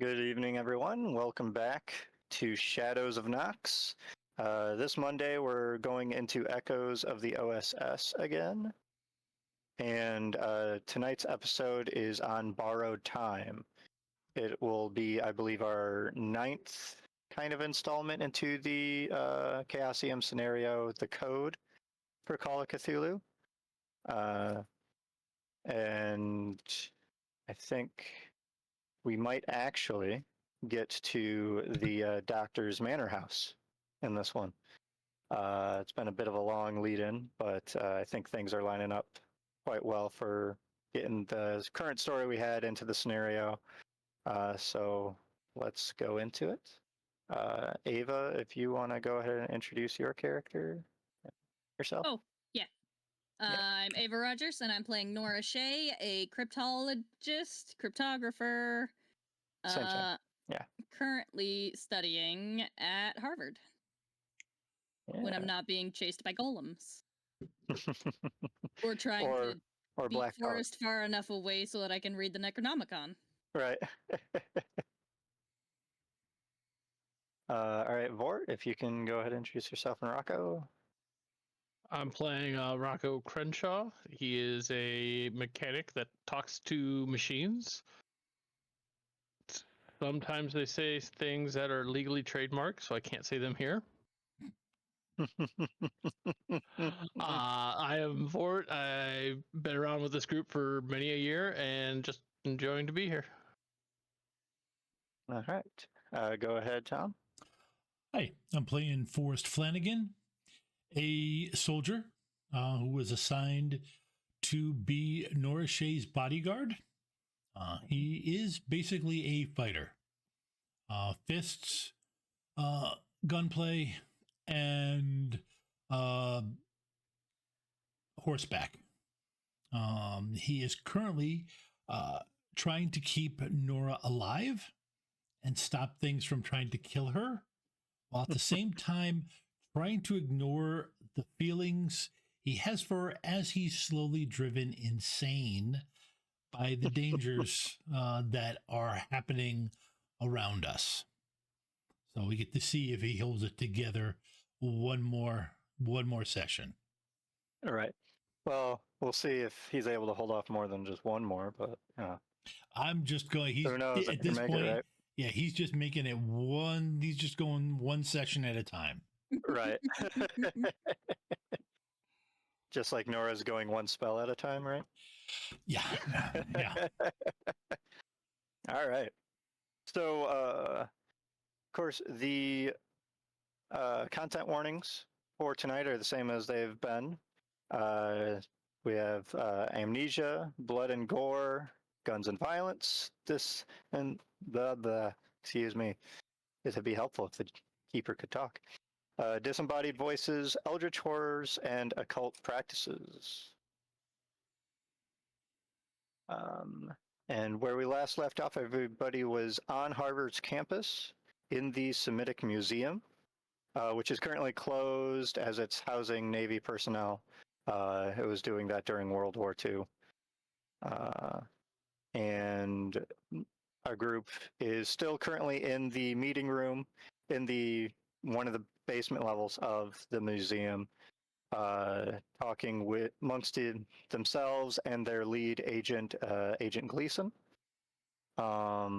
Good evening, everyone. Welcome back to Shadows of Nox. This Monday, we're going into Echoes of the O.S.S. again. And tonight's episode is on Borrowed Time. It will be, I believe, our 9th kind of installment into the Chaosium scenario, the code for Call of Cthulhu. And I think we might actually get to the Doctor's Manor house in this one. It's been a bit of a long lead-in, but I think things are lining up quite well for getting the current story we had into the scenario. So let's go into it. Ava, if you want to go ahead and introduce your character yourself. Oh, yeah. I'm Ava Rogers, and I'm playing Nora Shea, a cryptographer. Same thing. Yeah. Currently studying at Harvard. Yeah. When I'm not being chased by golems. Or trying to beat Forest far enough away so that I can read the Necronomicon. Right. All right, Vorrt, if you can go ahead and introduce yourself and Rocco. I'm playing Rocco Crenshaw. He is a mechanic that talks to machines. Sometimes they say things that are legally trademarked, so I can't say them here. I am Vortt. I've been around with this group for many a year and just enjoying to be here. All right. Go ahead, Tom. Hi, I'm playing Flanagan, a soldier who was assigned to be Nora Shea's bodyguard. He is basically a fighter. Fists, gunplay, and horseback. He is currently trying to keep Nora alive and stop things from trying to kill her, while at the same time trying to ignore the feelings he has for her as he's slowly driven insane by the dangers that are happening around us. So we get to see if he holds it together one more session. All right. Well, we'll see if he's able to hold off more than just one more, but I'm just going. He's who knows at this point. Right? Yeah, he's just making it one. He's just going one session at a time. Right. Just like Nora's going one spell at a time, right? Yeah. Yeah. All right. So, of course, the content warnings for tonight are the same as they've been. We have amnesia, blood and gore, guns and violence. This and the excuse me. It'd be helpful if the keeper could talk. Disembodied voices, eldritch horrors, and occult practices. And where we last left off, everybody was on Harvard's campus in the Semitic Museum, which is currently closed as it's housing Navy personnel. It was doing that during World War II. And our group is still currently in the meeting room in one of the basement levels of the museum, talking amongst themselves and their lead agent, Agent Gleason. A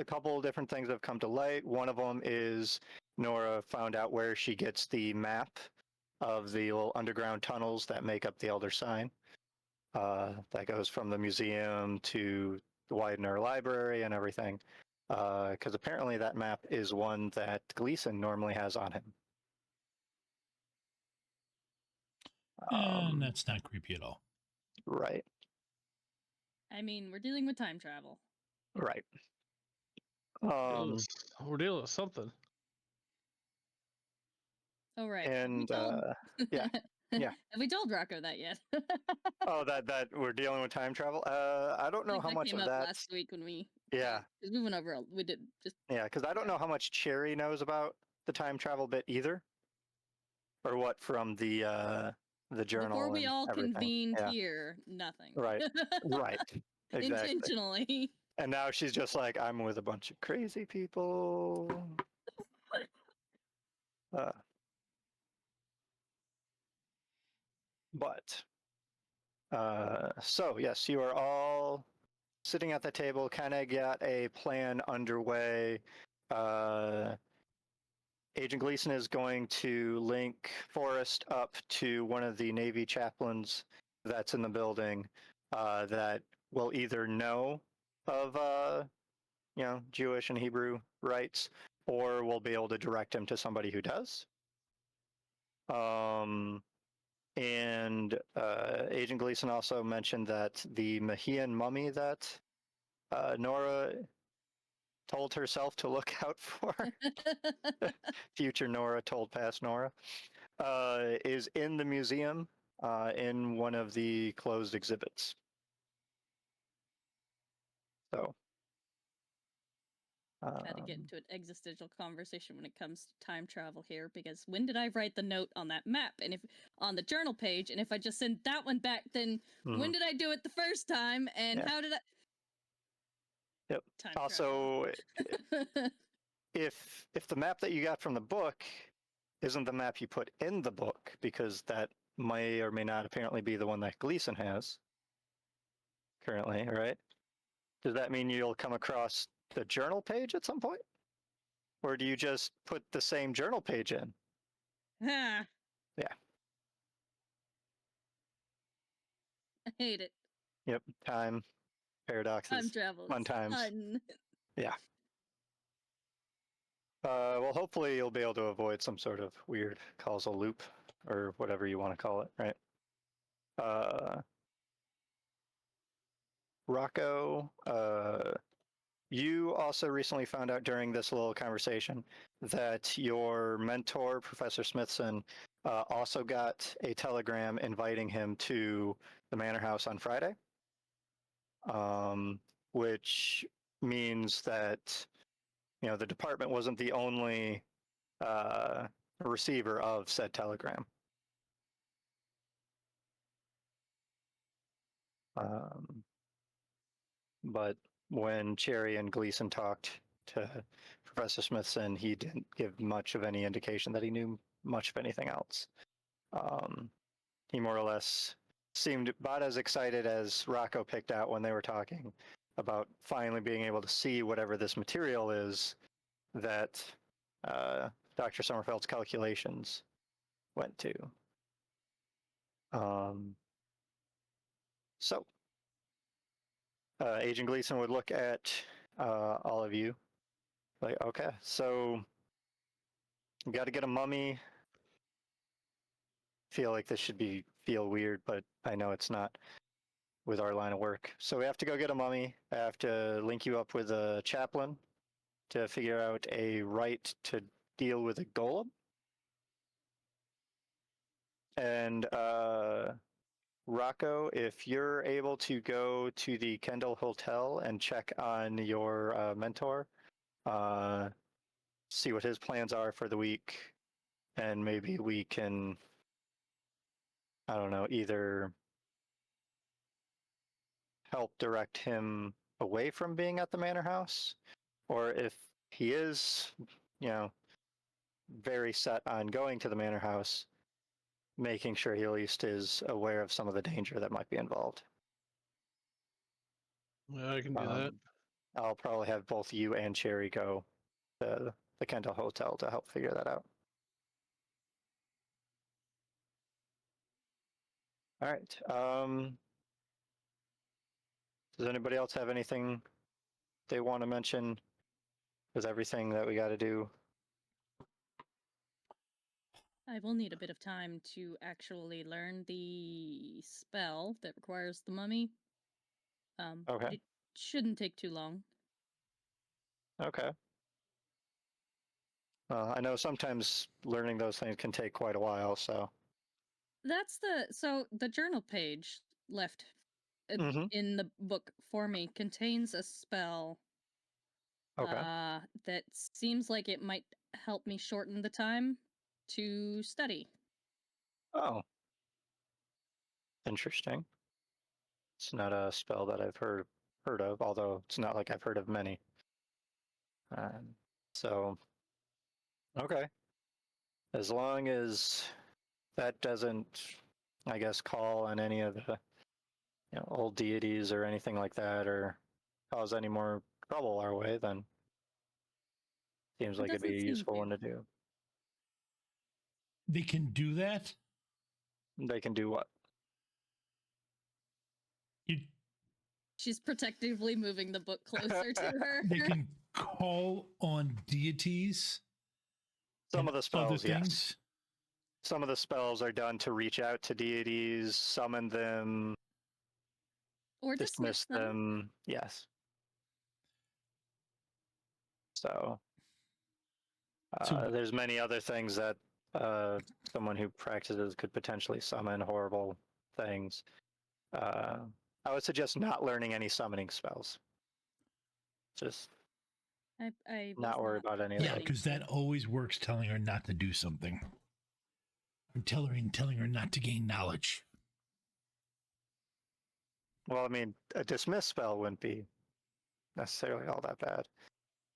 couple of different things have come to light. One of them is Nora found out where she gets the map of the little underground tunnels that make up the Elder Sign. That goes from the museum to the Widener Library and everything. Because apparently that map is one that Gleason normally has on him. And that's not creepy at all. Right. I mean, we're dealing with time travel. Right. We're dealing with something. Oh, right. And yeah. Yeah. Have we told Rocco that yet? Oh, that we're dealing with time travel? I don't know how much of that last week when we... Yeah. Because we went over, we did just... Yeah, because I don't know how much Cherry knows about the time travel bit either. Or what from the journal. Before we all everything. convened here, nothing. Right. Right. Exactly. Intentionally. And now she's just like, I'm with a bunch of crazy people. So yes, you are all sitting at the table, kind of got a plan underway. Agent Gleason is going to link Forrest up to one of the Navy chaplains that's in the building that will either know of Jewish and Hebrew rites, or will be able to direct him to somebody who does. And Agent Gleason also mentioned that the Mahian mummy that Nora told herself to look out for, future Nora told past Nora, is in the museum in one of the closed exhibits. So. Had to get into an existential conversation when it comes to time travel here, because when did I write the note on that map and if on the journal page, and if I just send that one back, then when did I do it the first time, and how did I? Yep. Time also, if the map that you got from the book isn't the map you put in the book, because that may or may not apparently be the one that Gleason has currently, right? Does that mean you'll come across the journal page at some point? Or do you just put the same journal page in? Yeah. I hate it. Yep. Time paradoxes. Time travel. Fun times. Fun. Yeah. Well, hopefully you'll be able to avoid some sort of weird causal loop, or whatever you want to call it, right? Rocco, you also recently found out during this little conversation that your mentor, Professor Smithson, also got a telegram inviting him to the Manor House on Friday, which means that the department wasn't the only receiver of said telegram. But when Cherry and Gleason talked to Professor Smithson, he didn't give much of any indication that he knew much of anything else. He more or less seemed about as excited as Rocco picked out when they were talking about finally being able to see whatever this material is that Dr. Sommerfeld's calculations went to. So Agent Gleason would look at all of you like, okay, so we got to get a mummy. Feel like this should feel weird, but I know it's not with our line of work. So we have to go get a mummy. I have to link you up with a chaplain to figure out a rite to deal with a golem. And Rocco, if you're able to go to the Kendall Hotel and check on your mentor, see what his plans are for the week, and maybe we can, I don't know, either help direct him away from being at the Manor House, or if he is, very set on going to the Manor House, making sure he at least is aware of some of the danger that might be involved. Yeah, I can do that. I'll probably have both you and Cherry go to the Kendall Hotel to help figure that out. All right. Does anybody else have anything they want to mention? Is everything that we got to do? I will need a bit of time to actually learn the spell that requires the mummy. Okay. It shouldn't take too long. Okay. I know sometimes learning those things can take quite a while, so. So the journal page left in the book for me contains a spell. Okay. That seems like it might help me shorten the time to study. Oh. Interesting. It's not a spell that I've heard heard of, although it's not like I've heard of many. So, okay. As long as that doesn't, I guess, call on any of the old deities or anything like that, or cause any more trouble our way, then seems like it'd be a useful one to do. They can do that? They can do what? She's protectively moving the book closer to her. They can call on deities? Some of the spells, yes. Some of the spells are done to reach out to deities, summon them, or dismiss them. Yes. So there's many other things that someone who practices could potentially summon horrible things. I would suggest not learning any summoning spells. Just I not worry about any of that. Yeah, because that always works, telling her not to do something. Or telling her not to gain knowledge. Well, I mean, a dismiss spell wouldn't be necessarily all that bad.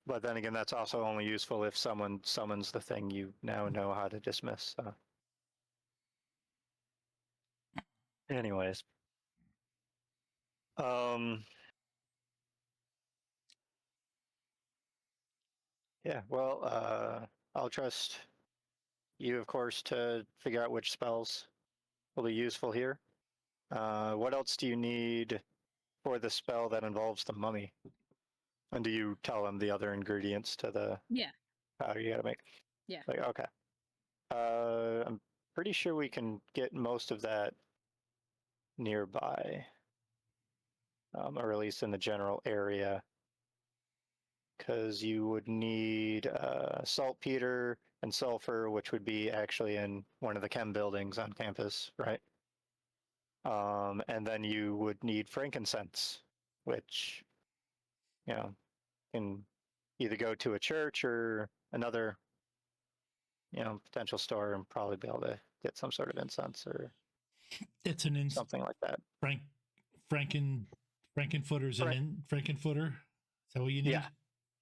But then again, that's also only useful if someone summons the thing you now know how to dismiss. So. Anyways. Yeah, well, I'll trust you, of course, to figure out which spells will be useful here. What else do you need for the spell that involves the mummy? And do you tell them the other ingredients to the powder you gotta make? Yeah. Like, okay. I'm pretty sure we can get most of that nearby, or at least in the general area, because you would need saltpeter and sulfur, which would be actually in one of the chem buildings on campus, right? And then you would need frankincense, which, can either go to a church or another, potential store and probably be able to get some sort of incense or something like that. Frankenfooter's Frankenfooter? Is that what you need?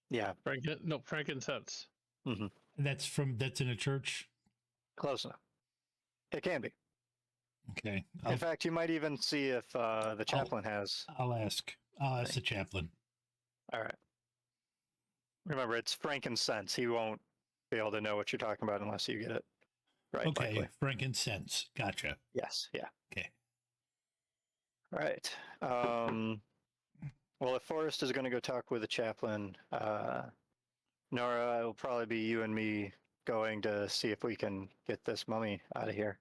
Yeah. Frankincense. Mm-hmm. That's in a church? Close enough. It can be. Okay. In fact, you might even see if the chaplain has. I'll ask the chaplain. All right. Remember, it's frankincense. He won't be able to know what you're talking about unless you get it right. Okay, likely. frankincense. Gotcha. Yes, yeah. Okay. All right. Well, if Forrest is going to go talk with the chaplain, Nora, it'll probably be you and me going to see if we can get this mummy out of here.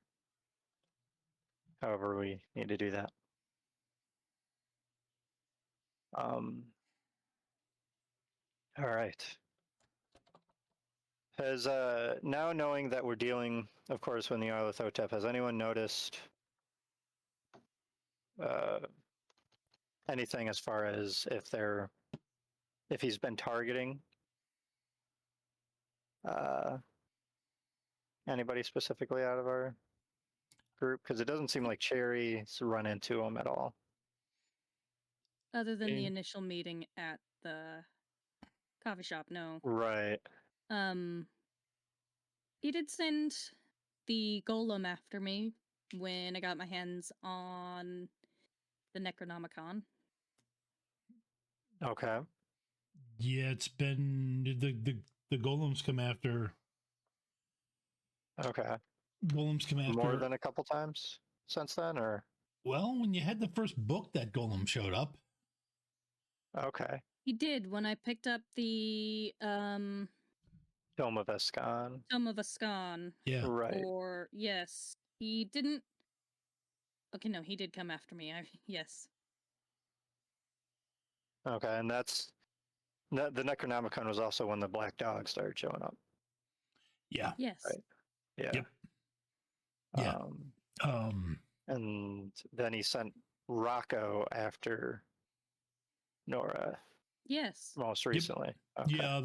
However, we need to do that. All right. Has now knowing that we're dealing, of course, with the Nyarlathotep, has anyone noticed anything as far as if he's been targeting anybody specifically out of our group? Because it doesn't seem like Cherry's run into him at all. Other than the initial meeting at the coffee shop, no. Right. He did send the golem after me when I got my hands on the Necronomicon. Okay. Yeah, it's been the golems come after. Okay. Golems come after more than a couple times since then, or? Well, when you had the first book, that golem showed up. Okay. He did when I picked up the Tome of Escan. Tome of Escan. Yeah. Right. Or yes, he didn't. Okay, no, he did come after me. Yes. Okay, and that's the Necronomicon was also when the black dog started showing up. Yeah. Yes. Right. Yeah. Yep. Yeah. And then he sent Rocco after Nora. Yes. Most recently. Yep. Okay. Yeah.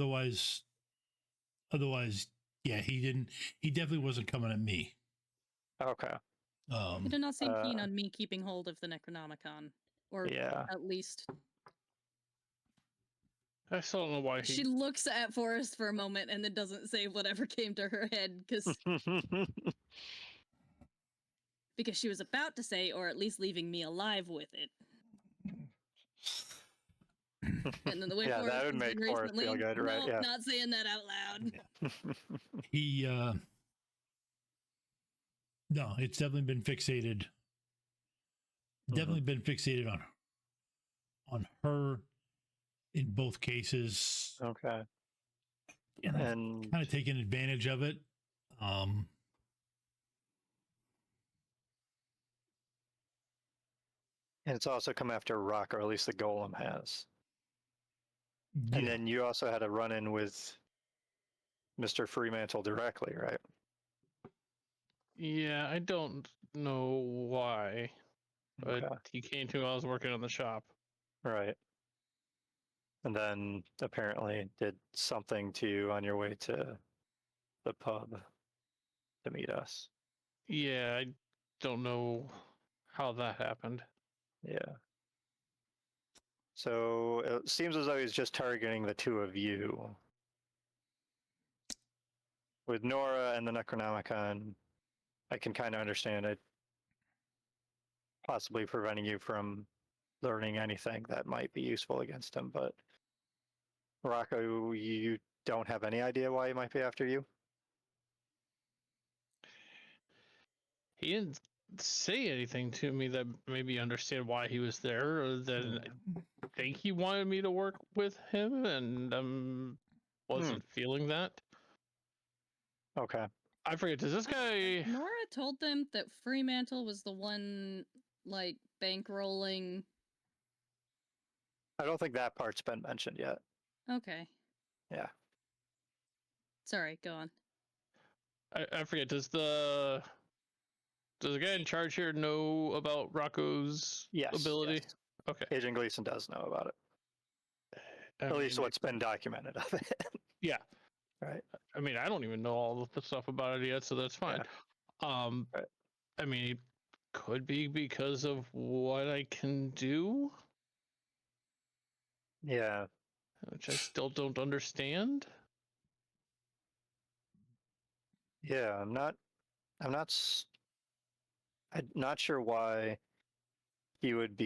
Otherwise, yeah, he didn't. He definitely wasn't coming at me. Okay. He did not seem keen on me keeping hold of the Necronomicon, or yeah. at least I still don't know why She looks at Forrest for a moment and then doesn't say whatever came to her head because she was about to say, or at least leaving me alive with it. And then the way Forrest that would make Forrest feel good, right? No, not saying that out loud. He, no, it's definitely been fixated. Definitely been fixated on her in both cases. Okay. And kind of taking advantage of it. And it's also come after Rock, or at least the Golem has. Yeah. And then you also had a run-in with Mr. Freemantle directly, right? Yeah, I don't know why, but he came to me while I was working on the shop. Right. And then apparently did something to you on your way to the pub to meet us. Yeah, I don't know how that happened. Yeah. So it seems as though he's just targeting the two of you. With Nora and the Necronomicon, I can kind of understand it possibly preventing you from learning anything that might be useful against him, but Rocco, you don't have any idea why he might be after you? He didn't say anything to me that made me understand why he was there, or that I think he wanted me to work with him, and wasn't feeling that. Okay. I forget, does this guy... Nora told them that Freemantle was the one, like, bankrolling... I don't think that part's been mentioned yet. Okay. Yeah. Sorry, go on. I forget, does the guy in charge here know about Rocco's ability? Yes. Okay. Agent Gleason does know about it. At least what's been documented of it. Yeah. Right. I mean, I don't even know all the stuff about it yet, so that's fine. Yeah. Right. I mean, it could be because of what I can do. Yeah. Which I still don't understand. Yeah, I'm not sure why he would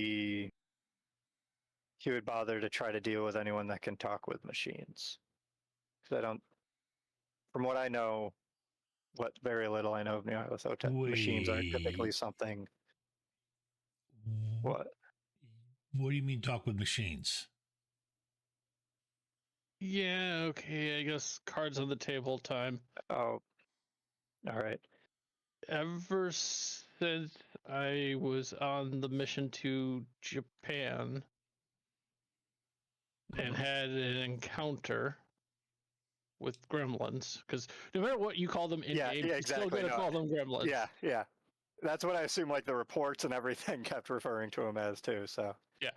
bother to try to deal with anyone that can talk with machines. Because from what I know, what very little I know of Nyarlathotep, machines are typically something. What? What do you mean talk with machines? Yeah, okay, I guess cards on the table time. Oh, all right. Ever since I was on the mission to Japan and had an encounter with gremlins, because no matter what you call them in game, exactly. you're still going to call them gremlins. Yeah. That's what I assume, like the reports and everything kept referring to them as too, so. Yeah.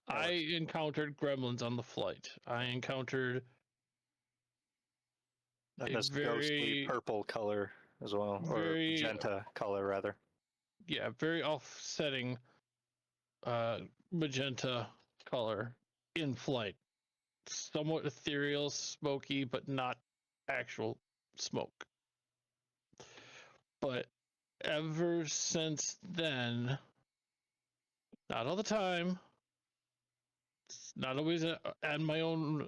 I encountered gremlins on the flight. I encountered this ghostly purple color as well, or magenta color rather. Yeah, very offsetting magenta color in flight. Somewhat ethereal, smoky, but not actual smoke. But ever since then, not all the time, it's not always at my own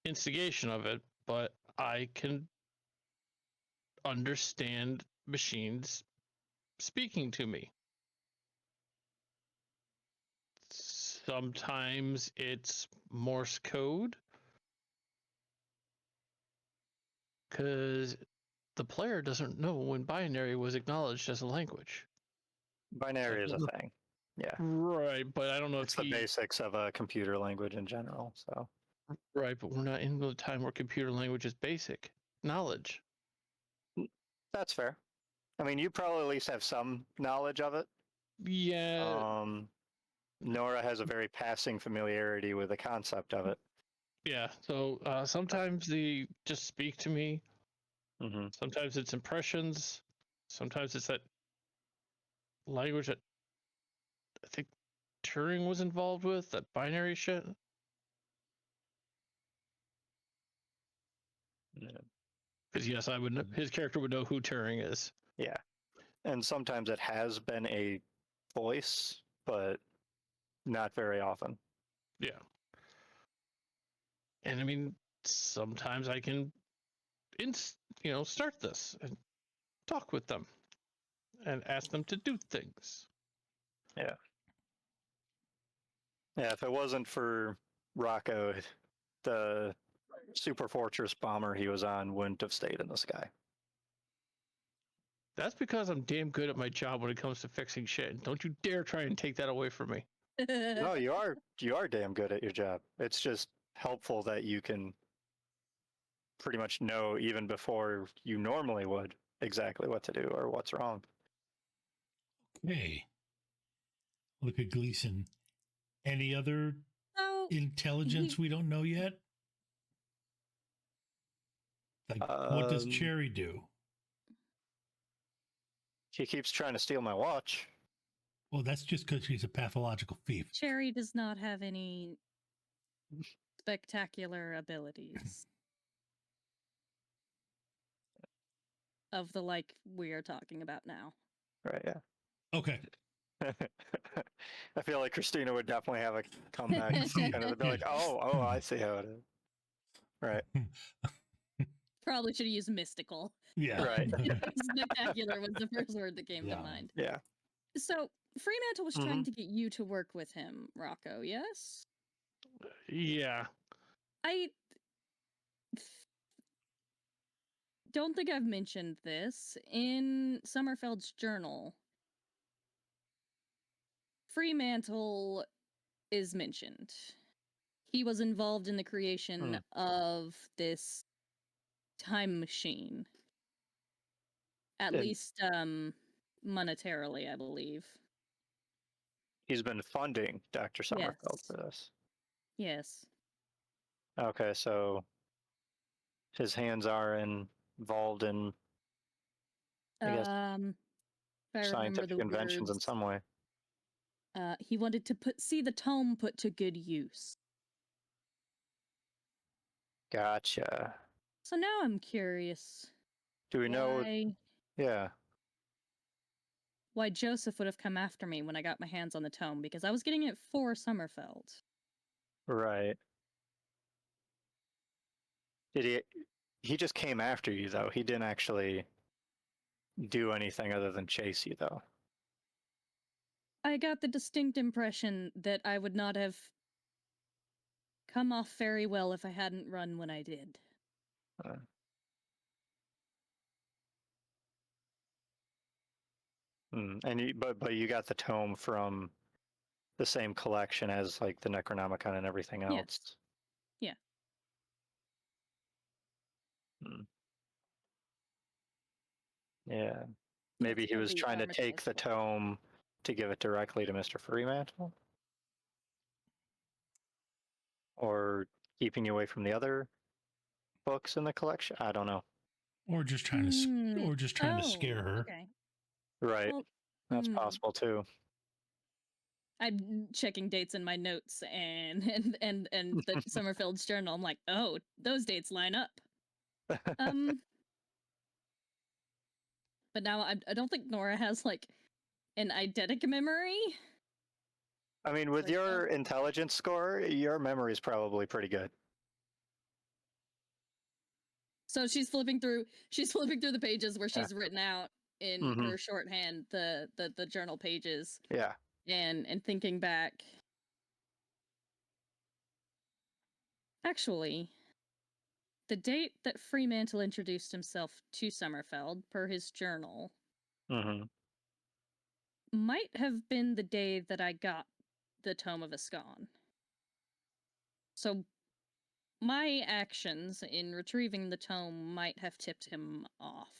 instigation of it, but I can understand machines speaking to me. Sometimes it's Morse code, because the player doesn't know when binary was acknowledged as a language. Binary is a thing. Yeah. Right, but I don't know it's the basics of a computer language in general, so. Right, but we're not in the time where computer language is basic knowledge. That's fair. I mean, you probably at least have some knowledge of it. Yeah. Nora has a very passing familiarity with the concept of it. Yeah, so sometimes they just speak to me. Mm-hmm. Sometimes it's impressions. Sometimes it's that language that I think Turing was involved with, that binary shit. Because yes, I would. His character would know who Turing is. Yeah, and sometimes it has been a voice, but not very often. Yeah. And I mean, sometimes I can, start this and talk with them and ask them to do things. Yeah. Yeah, if it wasn't for Rocco, the super fortress bomber he was on wouldn't have stayed in the sky. That's because I'm damn good at my job when it comes to fixing shit. And don't you dare try and take that away from me. No, you are damn good at your job. It's just helpful that you can pretty much know even before you normally would exactly what to do or what's wrong. Okay. Look at Gleason. Any other intelligence we don't know yet? Like, what does Cherry do? She keeps trying to steal my watch. Well, that's just because she's a pathological thief. Cherry does not have any spectacular abilities of the like we are talking about now. Right, yeah. Okay. I feel like Christina would definitely have a comeback. Kind of be like, oh, I see how it is. Right. Probably should have used mystical. Yeah. Right. Spectacular was the first word that came to mind. Yeah. So Freemantle was trying to get you to work with him, Rocco, yes? Yeah. I don't think I've mentioned this. In Sommerfeld's journal, Freemantle is mentioned. He was involved in the creation of this time machine. At least monetarily, I believe. He's been funding Dr. Sommerfeld for this. Yes. Okay, so his hands are involved in, I guess, scientific inventions in some way. He wanted to see the tome put to good use. Gotcha. So now I'm curious. Do we know? Yeah. Why Joseph would have come after me when I got my hands on the tome, because I was getting it for Sommerfeld. Right. Did he just came after you, though. He didn't actually do anything other than chase you, though. I got the distinct impression that I would not have come off very well if I hadn't run when I did. And but you got the tome from the same collection as like the Necronomicon and everything else. Yes. Yeah. Yeah. Maybe he was trying to take the tome to give it directly to Mr. Freemantle? Or keeping you away from the other books in the collection? I don't know. Or just trying to scare her. Okay. Right. Well, that's possible too. I'm checking dates in my notes and the Sommerfeld's journal. I'm like, oh, those dates line up. But now I don't think Nora has like an eidetic memory. I mean, with your intelligence score, your memory is probably pretty good. So she's flipping through the pages where she's written out in her shorthand the journal pages. Yeah. And thinking back. Actually, the date that Freemantle introduced himself to Sommerfeld, per his journal, might have been the day that I got the Tome of Ascon. So my actions in retrieving the tome might have tipped him off.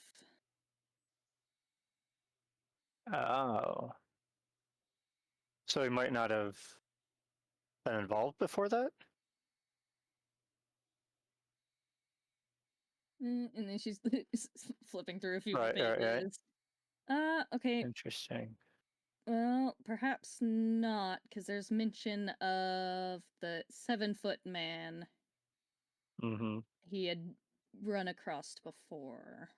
Oh. So he might not have been involved before that? And then she's flipping through a few pages. Okay. Interesting. Well, perhaps not, because there's mention of the 7-foot man. He had run across before.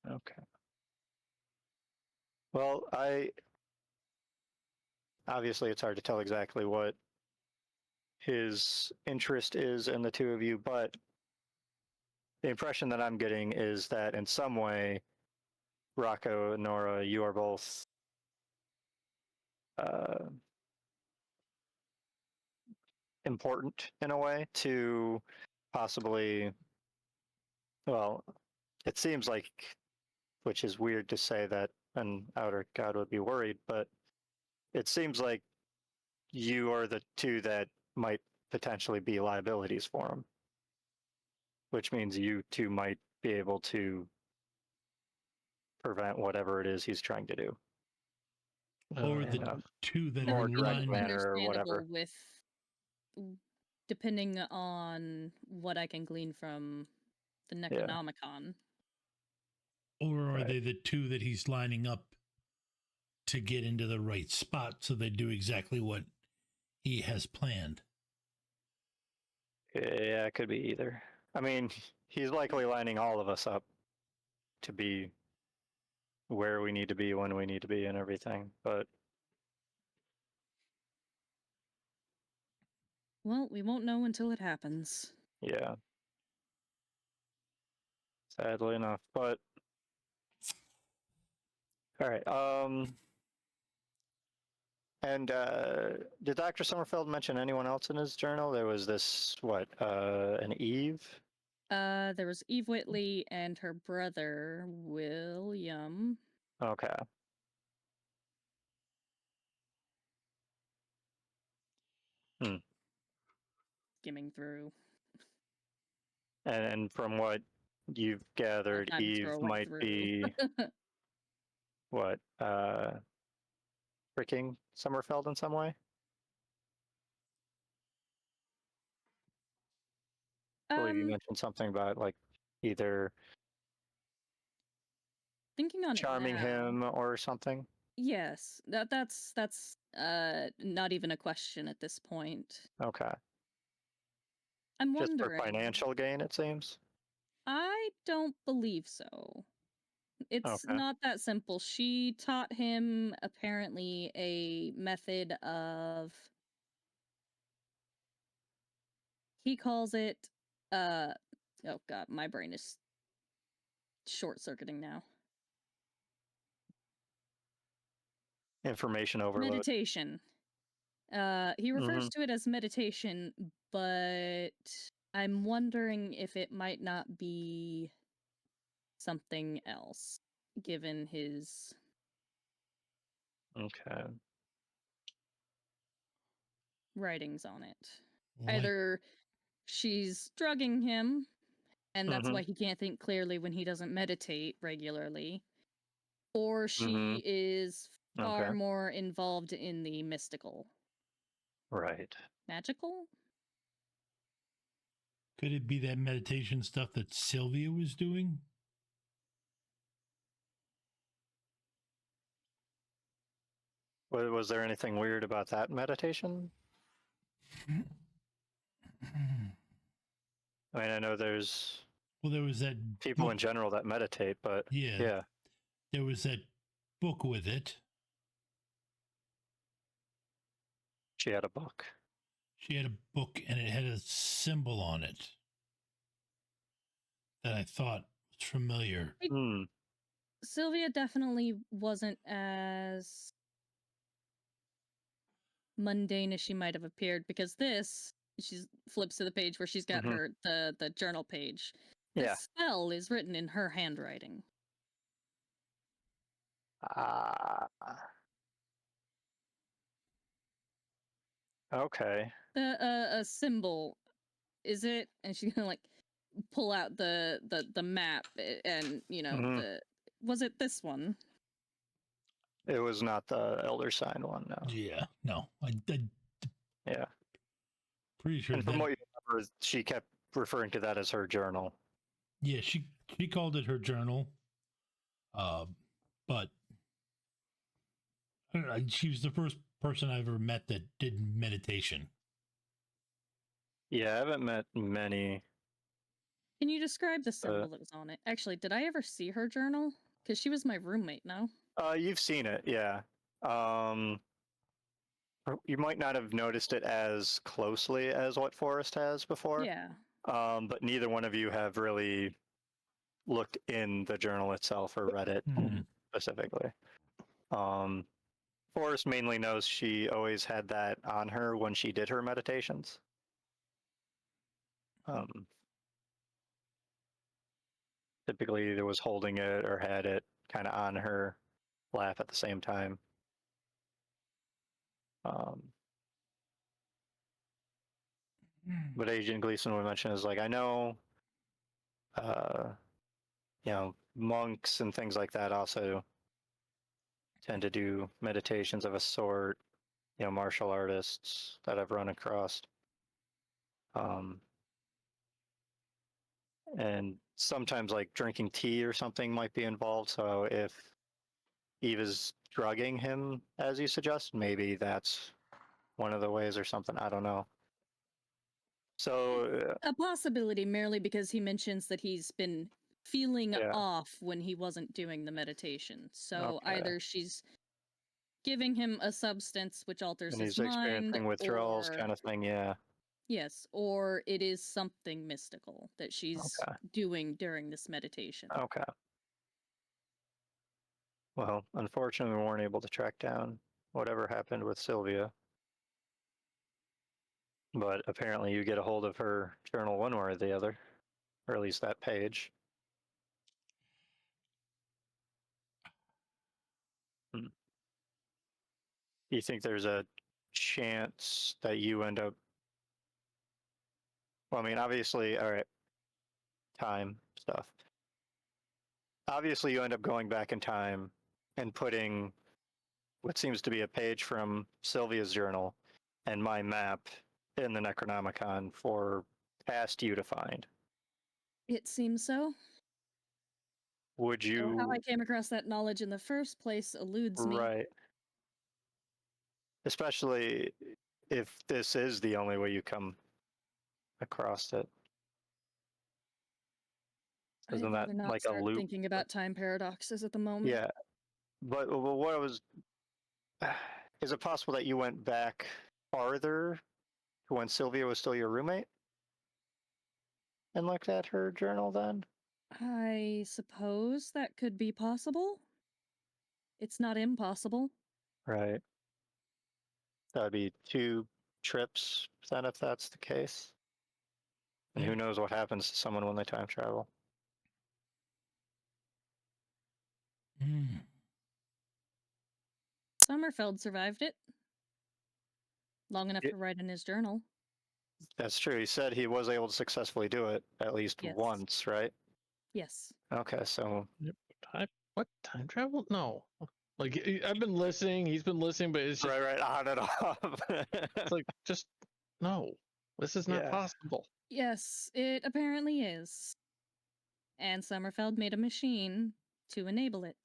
Okay. Well, obviously it's hard to tell exactly what his interest is in the two of you, but the impression that I'm getting is that in some way, Rocco and Nora, you are both important in a way to possibly, well, it seems like, which is weird to say that an outer god would be worried, but it seems like you are the two that might potentially be liabilities for him, which means you two might be able to prevent whatever it is he's trying to do. Or the two that more are direct lying. manner or whatever. With, depending on what I can glean from the Necronomicon. Or are they the two that he's lining up to get into the right spot so they do exactly what he has planned? Yeah, it could be either. I mean, he's likely lining all of us up to be where we need to be when we need to be and everything, but well, we won't know until it happens. yeah. Sadly enough, but all right. And did Dr. Sommerfeld mention anyone else in his journal? There was this an Eve? There was Eve Whitley and her brother, William. Okay. Skimming through. And from what you've gathered, Eve might be what? Freaking Sommerfeld in some way? I believe you mentioned something about like either thinking on charming him or something. Yes, that's not even a question at this point. Okay. I'm wondering. Just for financial gain, it seems. I don't believe so. It's not that simple. She taught him apparently a method of, he calls it oh god, my brain is short-circuiting now. Information overload. Meditation. He refers to it as meditation, but I'm wondering if it might not be something else, given his writings on it. Either she's drugging him, and that's why he can't think clearly when he doesn't meditate regularly, or she is far more involved in the mystical. Right. Magical? Could it be that meditation stuff that Sylvia was doing? Was there anything weird about that meditation? I mean, I know there was that people book in general that meditate, but yeah. There was that book with it. She had a book. She had a book and it had a symbol on it that I thought was familiar. Sylvia definitely wasn't as mundane as she might have appeared, because she flips to the page where she's got her the journal page. This spell is written in her handwriting. Okay. A symbol, is it? And she's gonna like pull out the map, and was it this one? It was not the Elder Sign one, no. Yeah, no. Yeah. Pretty sure. And from what you remember, she kept referring to that as her journal. Yeah, she called it her journal. But I don't know, she was the first person I ever met that did meditation. Yeah, I haven't met many Can you describe the symbol that was on it? Actually, did I ever see her journal? Because she was my roommate, no? You've seen it, yeah. You might not have noticed it as closely as what Forrest has before. Yeah. But neither one of you have really looked in the journal itself or read it specifically. Forrest mainly knows she always had that on her when she did her meditations. Typically, either was holding it or had it kind of on her lap at the same time. But Agent Gleason would mention is like, I know, monks and things like that also tend to do meditations of a sort, martial artists that I've run across. And sometimes like drinking tea or something might be involved. So if Eva's drugging him, as you suggest, maybe that's one of the ways or something. I don't know. So a possibility, merely because he mentions that he's been feeling off when he wasn't doing the meditation. So either she's giving him a substance which alters and his he's experiencing mind, withdrawals, kind of thing. Yeah. Yes, or it is something mystical that she's doing during this meditation. Okay. Well, unfortunately, we weren't able to track down whatever happened with Sylvia. But apparently you get a hold of her journal one way or the other, or at least that page. Do you think there's a chance that you end up... Well, I mean, obviously, all right, time stuff. Obviously, you end up going back in time and putting what seems to be a page from Sylvia's journal and my map in the Necronomicon for past you to find. It seems so. Would you... So how I came across that knowledge in the first place eludes me. Right. Especially if this is the only way you come across it. Isn't that not like a start loop? Thinking about time paradoxes at the moment. Yeah. But what I was... Is it possible that you went back farther to when Sylvia was still your roommate? And looked at her journal then? I suppose that could be possible. It's not impossible. Right. That would be 2 trips then, if that's the case. And who knows what happens to someone when they time travel. Sommerfeld survived it. Long enough to write in his journal. That's true. He said he was able to successfully do it at least once, right? Yes. Okay, so... What? Time travel? No. Like, I've been listening, he's been listening, but it's just... Right, on and off. It's like, just, no. This is not possible. Yes, it apparently is. And Sommerfeld made a machine to enable it.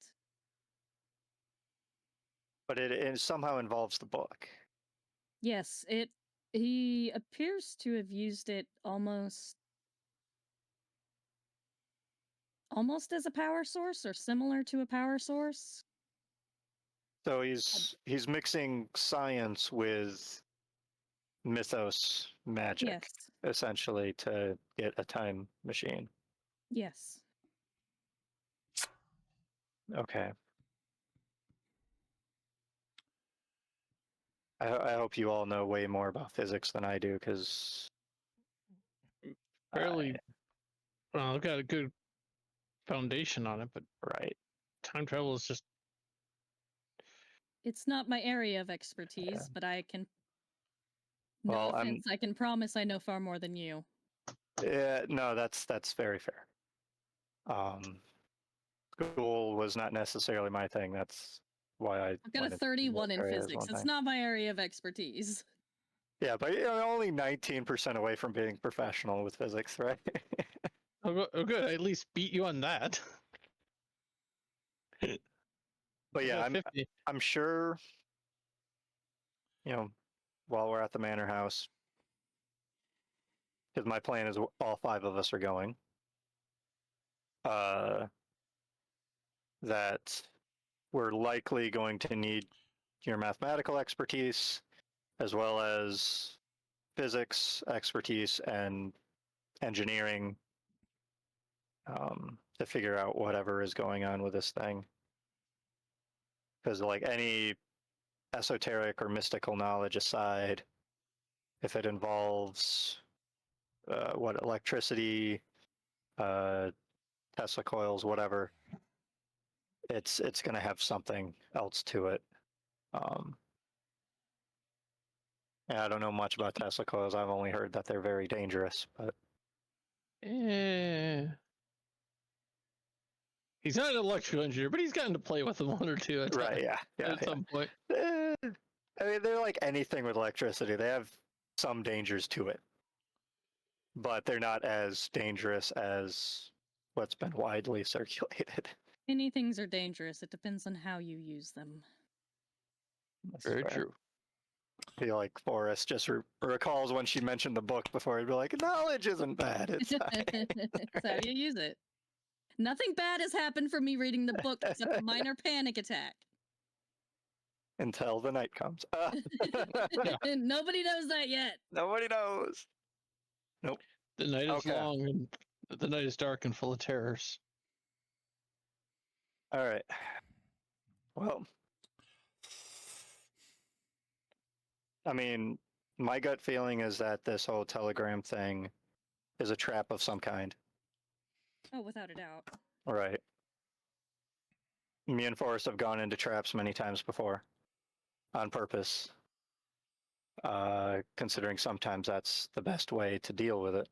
But it somehow involves the book. Yes, he appears to have used it almost as a power source or similar to a power source. So he's mixing science with mythos magic, essentially, to get a time machine. Yes. Okay. I hope you all know way more about physics than I do, because... Fairly... Well, I've got a good foundation on it, but... Right. Time travel is just... It's not my area of expertise, but I can... No offense, I can promise I know far more than you. Yeah, no, that's very fair. School was not necessarily my thing. That's why I've got a 31 in physics. It's not my area of expertise. Yeah, but only 19% away from being professional with physics, right? Oh, good. I at least beat you on that. But yeah, I'm sure, while we're at the manor house, because my plan is all 5 of us are going. that we're likely going to need your mathematical expertise as well as physics expertise and engineering to figure out whatever is going on with this thing. Because like any esoteric or mystical knowledge aside, if it involves electricity, Tesla coils, whatever, it's going to have something else to it. And I don't know much about Tesla coils. I've only heard that they're very dangerous, but he's not an electrical engineer, but he's gotten to play with them one or two at some point. I mean, they're like anything with electricity. They have some dangers to it, but they're not as dangerous as what's been widely circulated. Many things are dangerous. It depends on how you use them. That's Very fair. true. I feel like Forrest just recalls when she mentioned the book before. He'd be like, knowledge isn't bad. It's It's how you use it. Nothing bad has happened for me reading the book except a minor panic attack. Until the night comes. Nobody knows that yet. Nobody knows. Nope. The night is long and the night is dark and full of terrors. All right. Well, I mean, my gut feeling is that this whole telegram thing is a trap of some kind. Oh, without a doubt. Right. Me and Forrest have gone into traps many times before, on purpose, considering sometimes that's the best way to deal with it.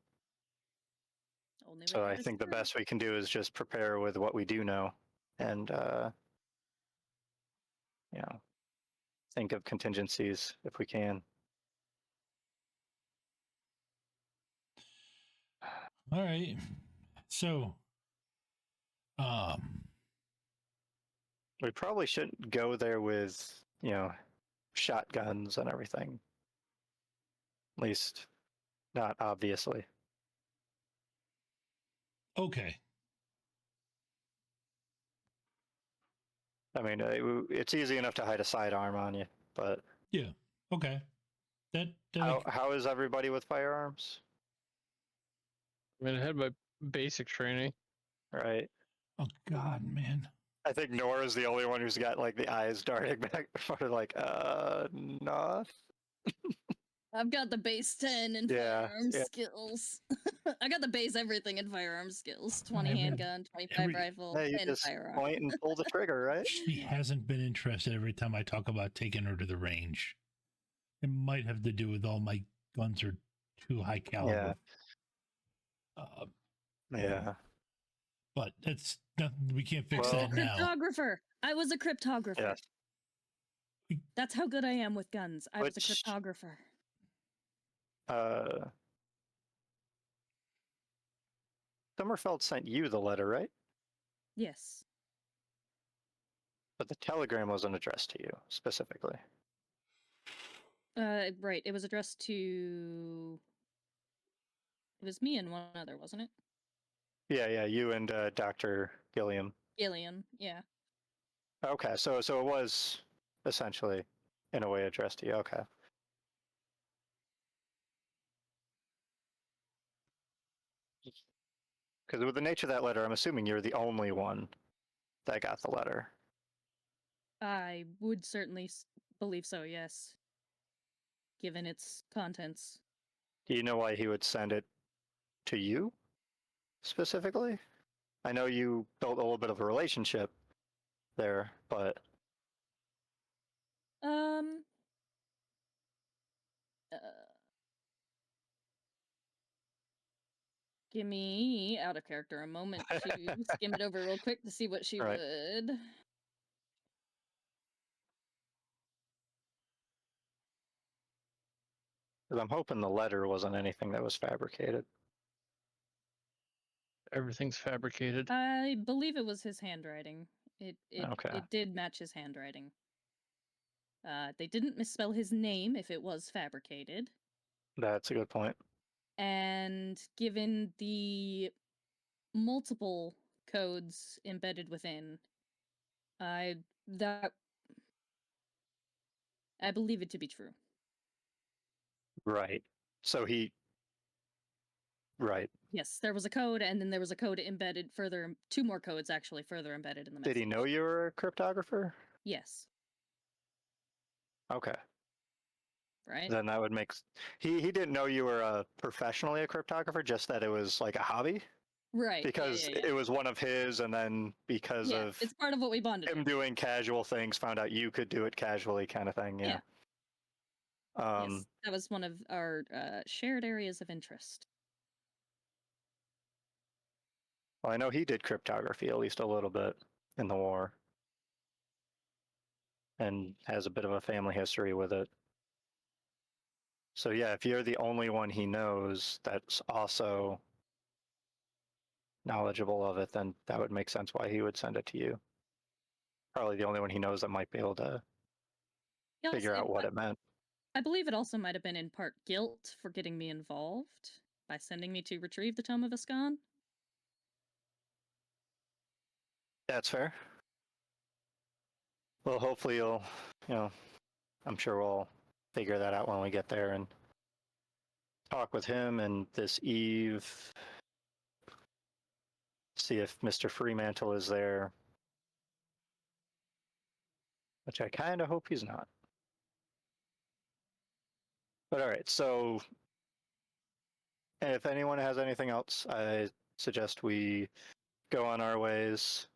So I think the best we can do is just prepare with what we do know and, think of contingencies if we can. All right. So, we probably shouldn't go there with, shotguns and everything. At least, not obviously. Okay. I mean, it's easy enough to hide a sidearm on you, but yeah, okay. How is everybody with firearms? I mean, I had my basic training. Right. Oh God, man. I think Nora's the only one who's got like the eyes darting back, sort of like, no. I've got the base 10 in firearms skills. I got the base everything in firearms skills. 20 handgun, 25 rifle, 10 firearms. Point and pull the trigger, right? She hasn't been interested every time I talk about taking her to the range. It might have to do with all my guns are too high caliber. Yeah. But that's nothing. We can't fix that now. Cryptographer. I was a cryptographer. Yes. That's how good I am with guns. I was a cryptographer. Sommerfeld sent you the letter, right? Yes. But the telegram wasn't addressed to you specifically. Right. It was addressed to. It was me and one other, wasn't it? Yeah, you and Dr. Gilliam. Gilliam, yeah. Okay, so it was essentially, in a way, addressed to you. Okay. Because with the nature of that letter, I'm assuming you're the only one that got the letter. I would certainly believe so, yes. Given its contents. Do you know why he would send it to you, specifically? I know you built a little bit of a relationship there, but... Give me, out of character, a moment to skim it over real quick to see what she would. Because I'm hoping the letter wasn't anything that was fabricated. Everything's fabricated. I believe it was his handwriting. It Okay. did match his handwriting. They didn't misspell his name if it was fabricated. That's a good point. And given the multiple codes embedded within. I believe it to be true. Right. So right. Yes, there was a code, and then there was a code embedded further. 2 more codes actually further embedded in the message. Did he know you were a cryptographer? Yes. Okay. Right. Then that would make. He didn't know you were professionally a cryptographer, just that it was like a hobby. Right. Because yeah. it was one of his, and then because of it's part of what we bonded. him doing casual things, found out you could do it casually, kind of thing. Yeah. Yes, that was one of our shared areas of interest. Well, I know he did cryptography at least a little bit in the war, and has a bit of a family history with it. So yeah, if you're the only one he knows that's also knowledgeable of it, then that would make sense why he would send it to you. Probably the only one he knows that might be able to figure out what it meant. I believe it also might have been in part guilt for getting me involved by sending me to retrieve the Tome of Ascan. That's fair. Well, hopefully you'll, I'm sure we'll figure that out when we get there and talk with him and this Eve. See if Mr. Freemantle is there. Which I kind of hope he's not. But all right, so if anyone has anything else, I suggest we go on our ways.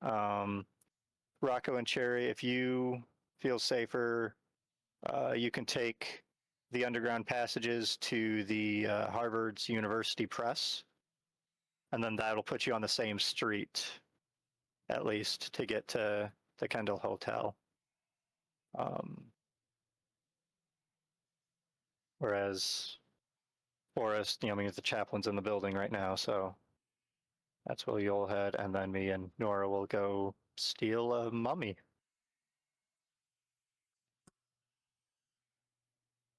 Rocco and Cherry, if you feel safer, you can take the underground passages to the Harvard's University Press, and then that'll put you on the same street, at least, to get to the Kendall Hotel. Whereas Forrest, the chaplain's in the building right now, so that's where you'll head, and then me and Nora will go steal a mummy.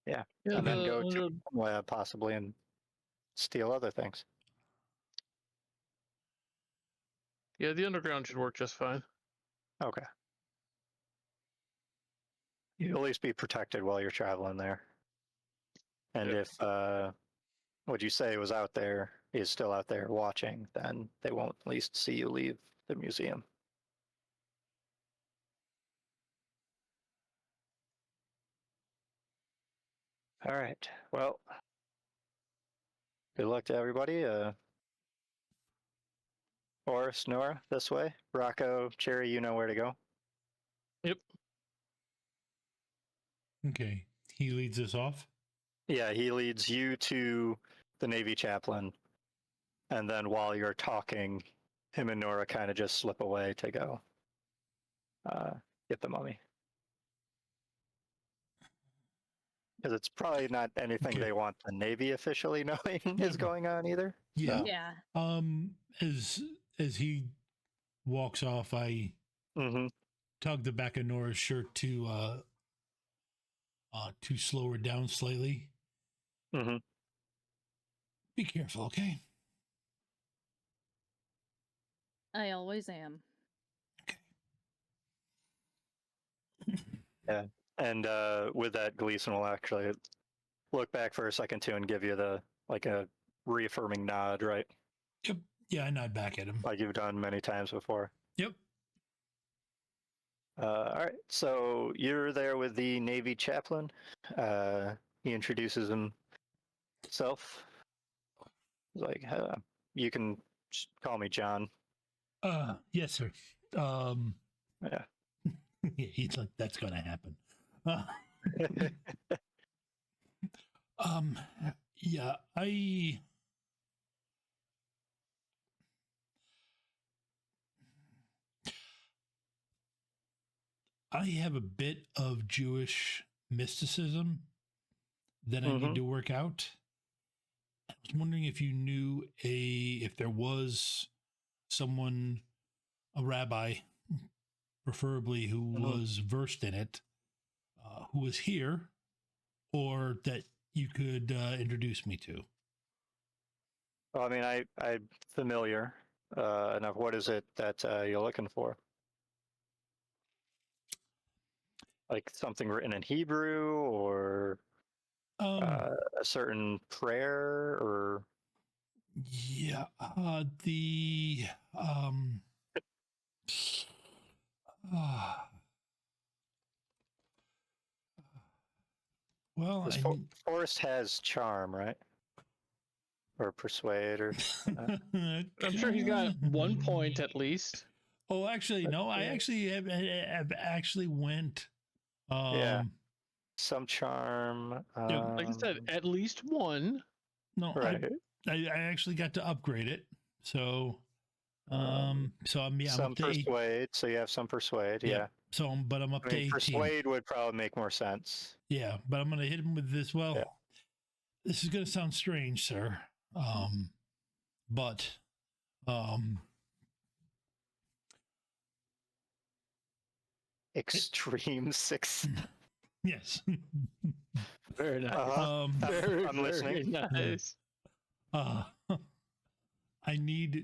Yeah, and then go to the lab possibly and steal other things. Yeah, the underground should work just fine. Okay. You'll at least be protected while you're traveling there. And if what you say was out there is still out there watching, then they won't at least see you leave the museum. All right. Well, good luck to everybody. Forrest, Nora, this way. Rocco, Cherry, you know where to go. Yep. Okay. He leads us off? Yeah, he leads you to the Navy chaplain. And then while you're talking, him and Nora kind of just slip away to go get the mummy. Because it's probably not anything they want the Navy officially knowing is going on either. Yeah. So. Yeah. As he walks off, I tug the back of Nora's shirt to slow her down slightly. Mm-hmm. Be careful, okay? I always am. Okay. Yeah. And with that, Gleason will actually look back for a second too and give you a reaffirming nod, right? Yep. Yeah, I nod back at him. Like you've done many times before. Yep. All right. So you're there with the Navy chaplain. He introduces himself. He's like, you can call me John. Yes, sir. Yeah. He's like, that's going to happen. Yeah, I have a bit of Jewish mysticism that I need to work out. I was wondering if you knew if there was someone, a rabbi, preferably who was versed in it, who was here, or that you could introduce me to. Well, I mean, I'm familiar enough. What is it that you're looking for? Like something written in Hebrew, or a certain prayer, or yeah, well, Forrest has charm, right? Or persuade, or I'm sure he's got 1 point at least. Oh, actually, no. I actually have actually went. Yeah, some charm. Like I said, at least 1. No, right. I actually got to upgrade it. So, so I'm some up to persuade. So you have some persuade. Yeah. So, but I'm up to 18. Persuade would probably make more sense. Yeah, but I'm gonna hit him with this. Well, this is gonna sound strange, sir. But extreme 6. Yes. Very nice. I'm listening. Very nice. I need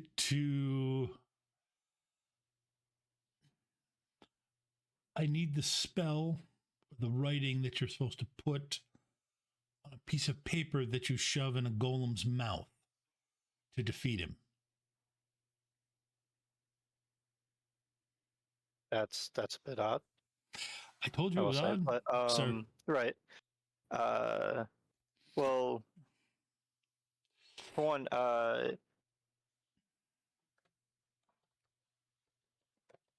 the spell, the writing that you're supposed to put on a piece of paper that you shove in a golem's mouth to defeat him. That's a bit odd. I told you it was odd. But, sir. Right. Well, for one,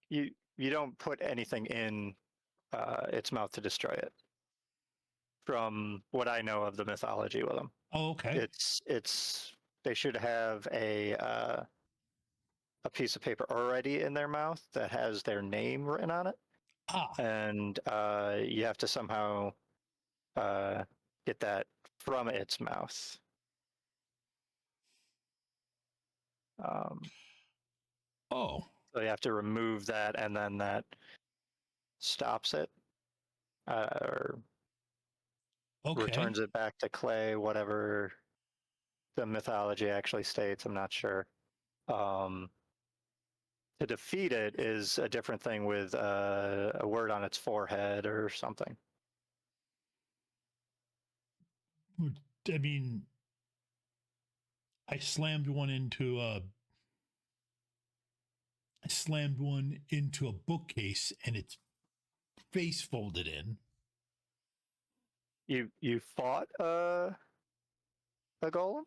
you don't put anything in its mouth to destroy it. From what I know of the mythology with them. Oh, okay. It's they should have a piece of paper already in their mouth that has their name written on it. And you have to somehow get that from its mouth. So you have to remove that, and then that stops it, or returns it back to clay, whatever the mythology actually states. I'm not sure. To defeat it is a different thing with a word on its forehead or something. I mean, I slammed one into a bookcase and its face folded in. You fought a golem?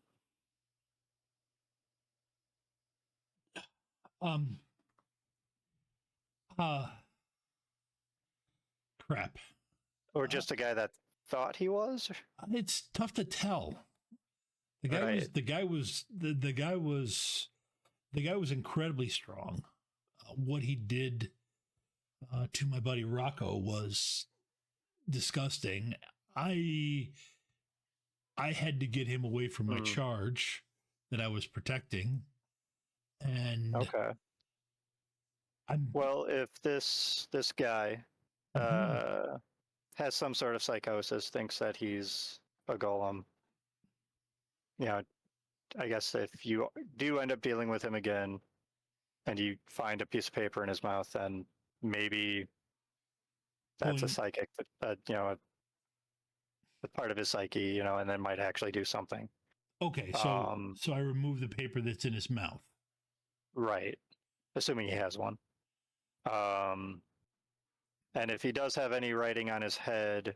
Crap. Or just a guy that thought he was? It's tough to tell. The guy was incredibly strong. What he did to my buddy Rocco was disgusting. I had to get him away from my charge that I was protecting. And well, if this guy has some sort of psychosis, thinks that he's a golem, I guess if you do end up dealing with him again and you find a piece of paper in his mouth, then maybe that's a psychic, a part of his psyche, and then might actually do something. Okay, so I remove the paper that's in his mouth. Right, assuming he has one. And if he does have any writing on his head,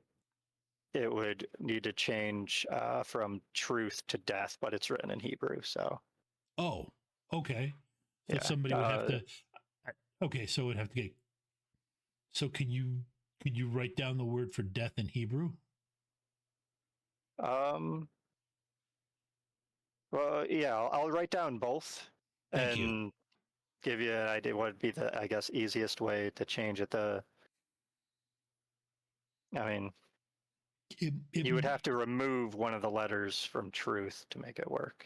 it would need to change from truth to death, but it's written in Hebrew, so. Oh, okay. So somebody would have to. Okay, so it would have to get. So could you write down the word for death in Hebrew? Well, yeah, I'll write down both. Thank you. Give you an idea what would be the, I guess, easiest way to change it. You would have to remove one of the letters from truth to make it work.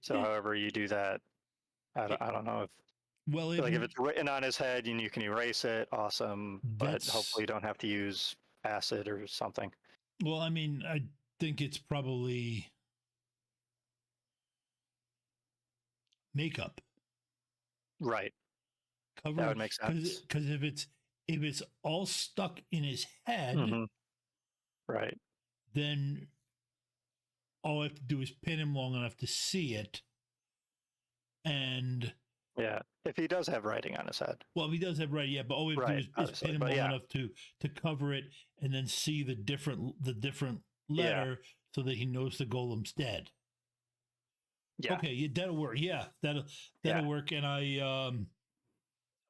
However you do that, I don't know if. Well, if it's written on his head and you can erase it, awesome. But hopefully you don't have to use acid or something. Well, I think it's probably makeup. Right. Cover that would make sense. Because if it's all stuck in his head, right, then all I have to do is pin him long enough to see it. And yeah, if he does have writing on his head. Well, if he does have writing, yeah, but all we have to do is pin him long enough to cover it and then see the different letter so that he knows the golem's dead. Yeah. Okay, yeah, that'll work. Yeah, that'll work. And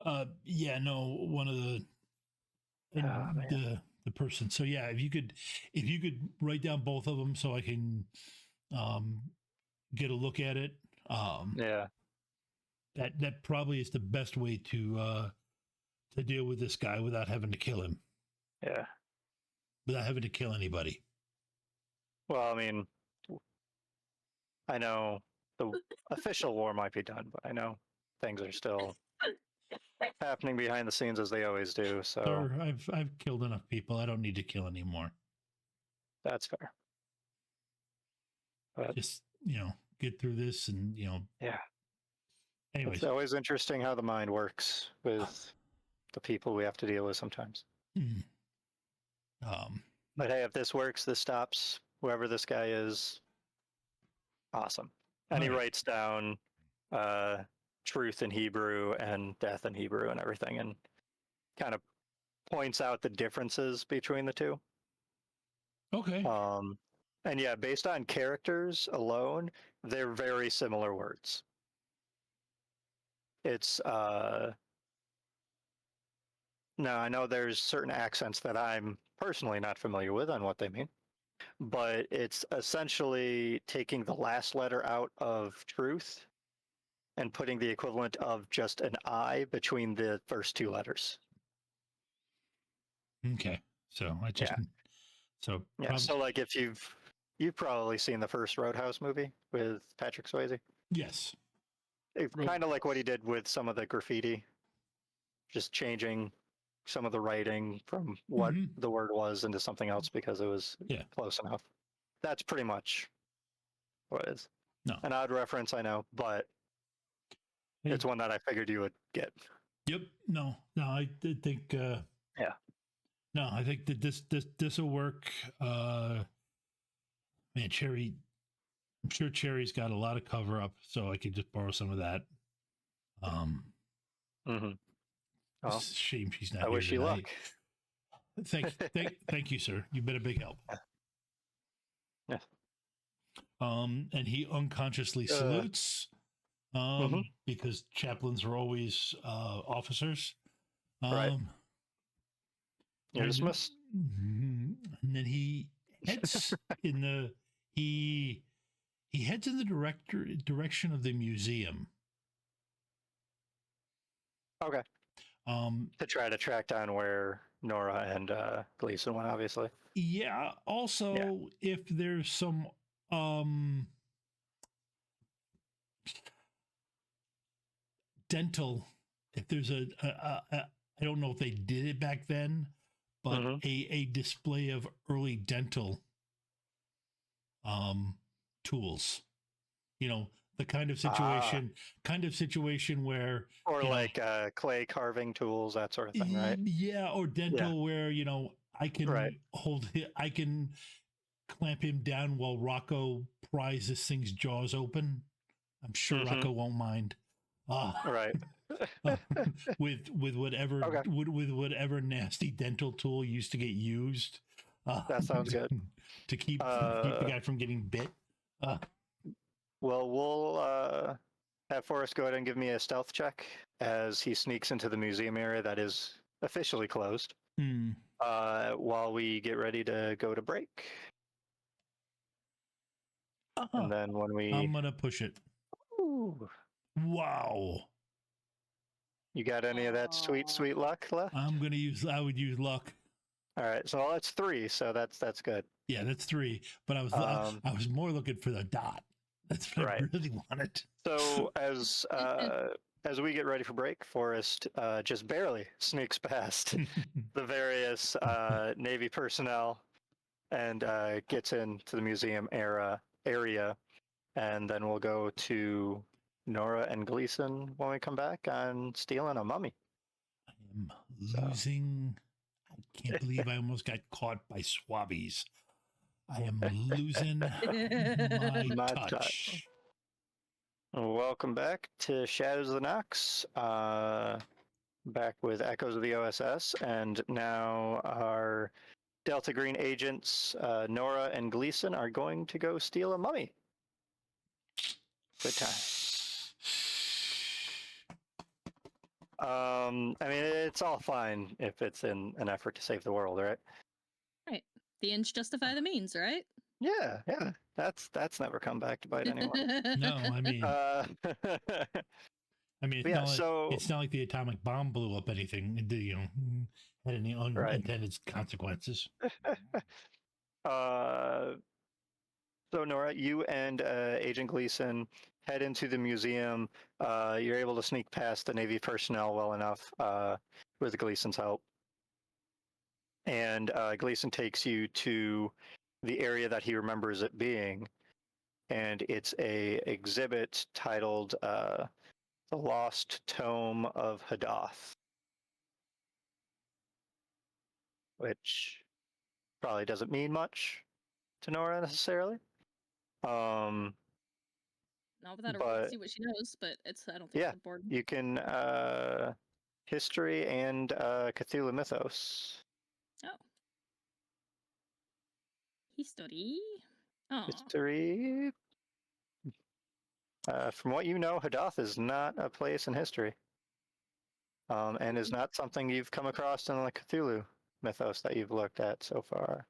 one of the person. So yeah, if you could write down both of them so I can get a look at it. That probably is the best way to deal with this guy without having to kill him. Yeah. Without having to kill anybody. Well, I mean, I know the official war might be done, but I know things are still happening behind the scenes as they always do. So Sir, I've killed enough people. I don't need to kill anymore. That's fair. But just, get through this and, Yeah. Anyways. It's always interesting how the mind works with the people we have to deal with sometimes. But hey, if this works, this stops whoever this guy is. Awesome. And he writes down truth in Hebrew and death in Hebrew and everything, and kind of points out the differences between the two. Okay. And yeah, based on characters alone, they're very similar words. It's now I know there's certain accents that I'm personally not familiar with on what they mean, but it's essentially taking the last letter out of truth and putting the equivalent of just an I between the first two letters. Okay. So I just so like if you've probably seen the first Roadhouse movie with Patrick Swayze. Yes. It's kind of like what he did with some of the graffiti, just changing some of the writing from what the word was into something else because it was close enough. That's pretty much what it is. No. An odd reference, I know, but it's one that I figured you would get. Yep. No, I did think, no, I think that this will work. Man, Cherry, I'm sure Cherry's got a lot of cover up, so I could just borrow some of that. Well, shame she's not I here wish you luck. Thank you, sir. You've been a big help. Yeah. And he unconsciously salutes, because chaplains are always officers. Right. You're dismissed. And then he heads he heads in the direction of the museum. Okay. To try to track down where Nora and Gleason went, obviously. Yeah. Also, if there's some dental, if there's a I don't know if they did it back then, but a display of early dental tools. The kind of situation where, or like clay carving tools, that sort of thing, right? Yeah, or dental where I can I can clamp him down while Rocco pries this thing's jaws open. I'm sure Rocco won't mind. Right. with whatever with whatever nasty dental tool used to get used. That sounds good. To keep the guy from getting bit. Well, we'll have Forrest go ahead and give me a stealth check as he sneaks into the museum area that is officially closed. While we get ready to go to break. And then when I'm gonna push it. Ooh. Wow. You got any of that sweet luck left? I would use luck. All right, so that's 3, so that's good. Yeah, that's 3. But I was more looking for the dot. That's what I really wanted. So as we get ready for break, Forrest just barely sneaks past the various Navy personnel and gets into the museum area, and then we'll go to Nora and Gleason when we come back on stealing a mummy. I am losing. I can't believe I almost got caught by swabbies. I am losing my touch. Welcome back to Shadows of the Nox. Back with Echoes of the O.S.S. And now our Delta Green agents, Nora and Gleason, are going to go steal a mummy. Good time. I mean, it's all fine if it's in an effort to save the world, right? Right. The ends justify the means, right? Yeah. That's never come back to bite anyone. No, I mean, it's not like the atomic bomb blew up anything. Had any unintended consequences. So Nora, you and Agent Gleason head into the museum. You're able to sneak past the Navy personnel well enough with Gleason's help. And Gleason takes you to the area that he remembers it being. And it's a exhibit titled The Lost Tome of Hadath, which probably doesn't mean much to Nora necessarily. No, without a roll to see what she knows, but I don't think it's important. You can history and Cthulhu mythos. Oh. History. Oh. History. From what you know, Hadath is not a place in history. And is not something you've come across in the Cthulhu mythos that you've looked at so far.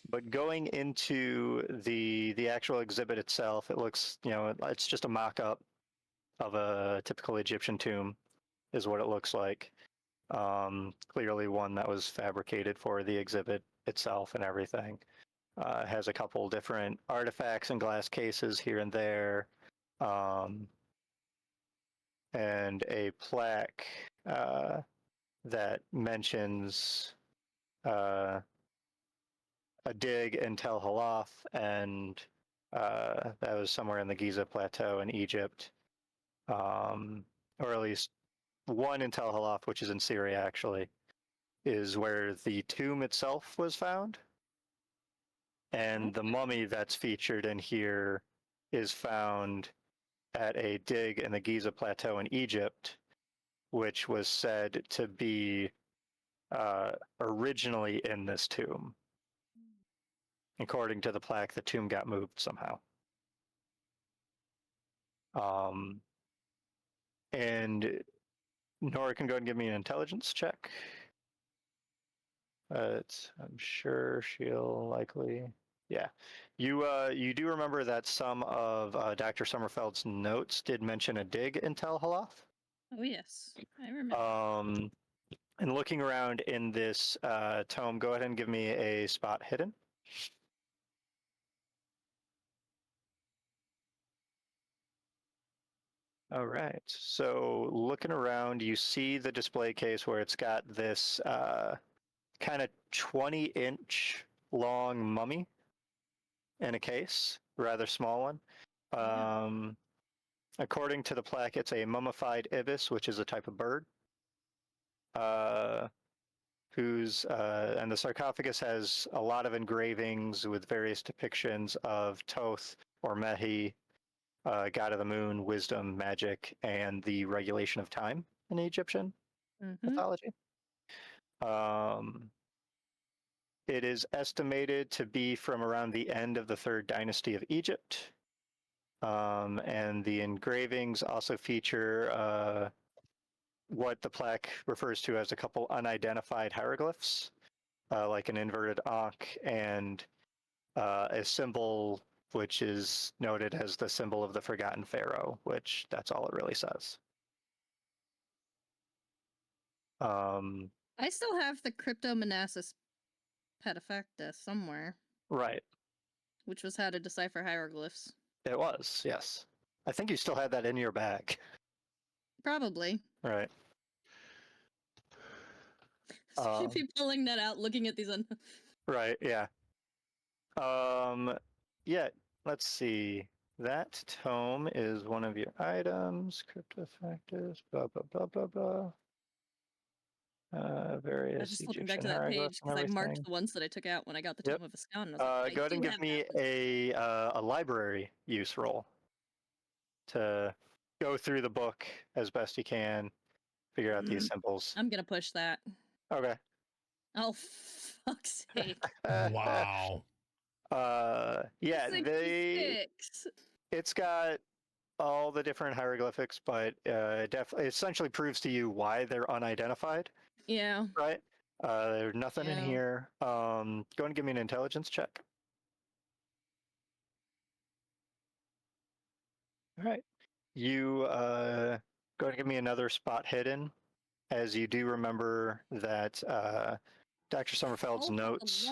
But going into the actual exhibit itself, it looks, it's just a mock-up of a typical Egyptian tomb, is what it looks like. Clearly one that was fabricated for the exhibit itself and everything. It has a couple different artifacts and glass cases here and there, and a plaque that mentions a dig in Tel Halaf, and that was somewhere in the Giza Plateau in Egypt, or at least one in Tel Halaf, which is in Syria actually, is where the tomb itself was found. And the mummy that's featured in here is found at a dig in the Giza Plateau in Egypt, which was said to be originally in this tomb. According to the plaque, the tomb got moved somehow. And Nora can go and give me an intelligence check. I'm sure she'll likely... Yeah. You do remember that some of Dr. Sommerfeld's notes did mention a dig in Tel Halaf? Oh, yes. I remember. And looking around in this tome, go ahead and give me a spot hidden. All right. So looking around, you see the display case where it's got this kind of 20-inch long mummy in a case, rather small one. According to the plaque, it's a mummified ibis, which is a type of bird. And the sarcophagus has a lot of engravings with various depictions of Thoth or Mehi, god of the moon, wisdom, magic, and the regulation of time in Egyptian mythology. It is estimated to be from around the end of the 3rd dynasty of Egypt. And the engravings also feature what the plaque refers to as a couple unidentified hieroglyphs, like an inverted ankh and a symbol which is noted as the symbol of the forgotten pharaoh, which that's all it really says. I still have the Cryptomanasis Pedifacta somewhere. Right. Which was how to decipher hieroglyphs. It was, yes. I think you still had that in your bag. Probably. Right. So you'd be pulling that out, looking at these Right, yeah. Yeah, let's see. that tome is one of your items. Crypto factors, blah, blah, blah, blah, blah. I was Various just flipping Egyptian back to that hieroglyphs page and because I marked everything. the ones that I took out when I got the Yep. Tome of Ascan. And I was like, Go ahead and give me a library use roll to go through the book as best you can, figure out these symbols. I'm gonna push that. Okay. Oh, fuck's sake. Wow. Yeah, 66. it's got all the different hieroglyphics, but it essentially proves to you why they're unidentified. Yeah. Right? There's nothing in here. Go and give me an intelligence check. All right. You go and give me another spot hidden, as you do remember that Dr. Sommerfeld's notes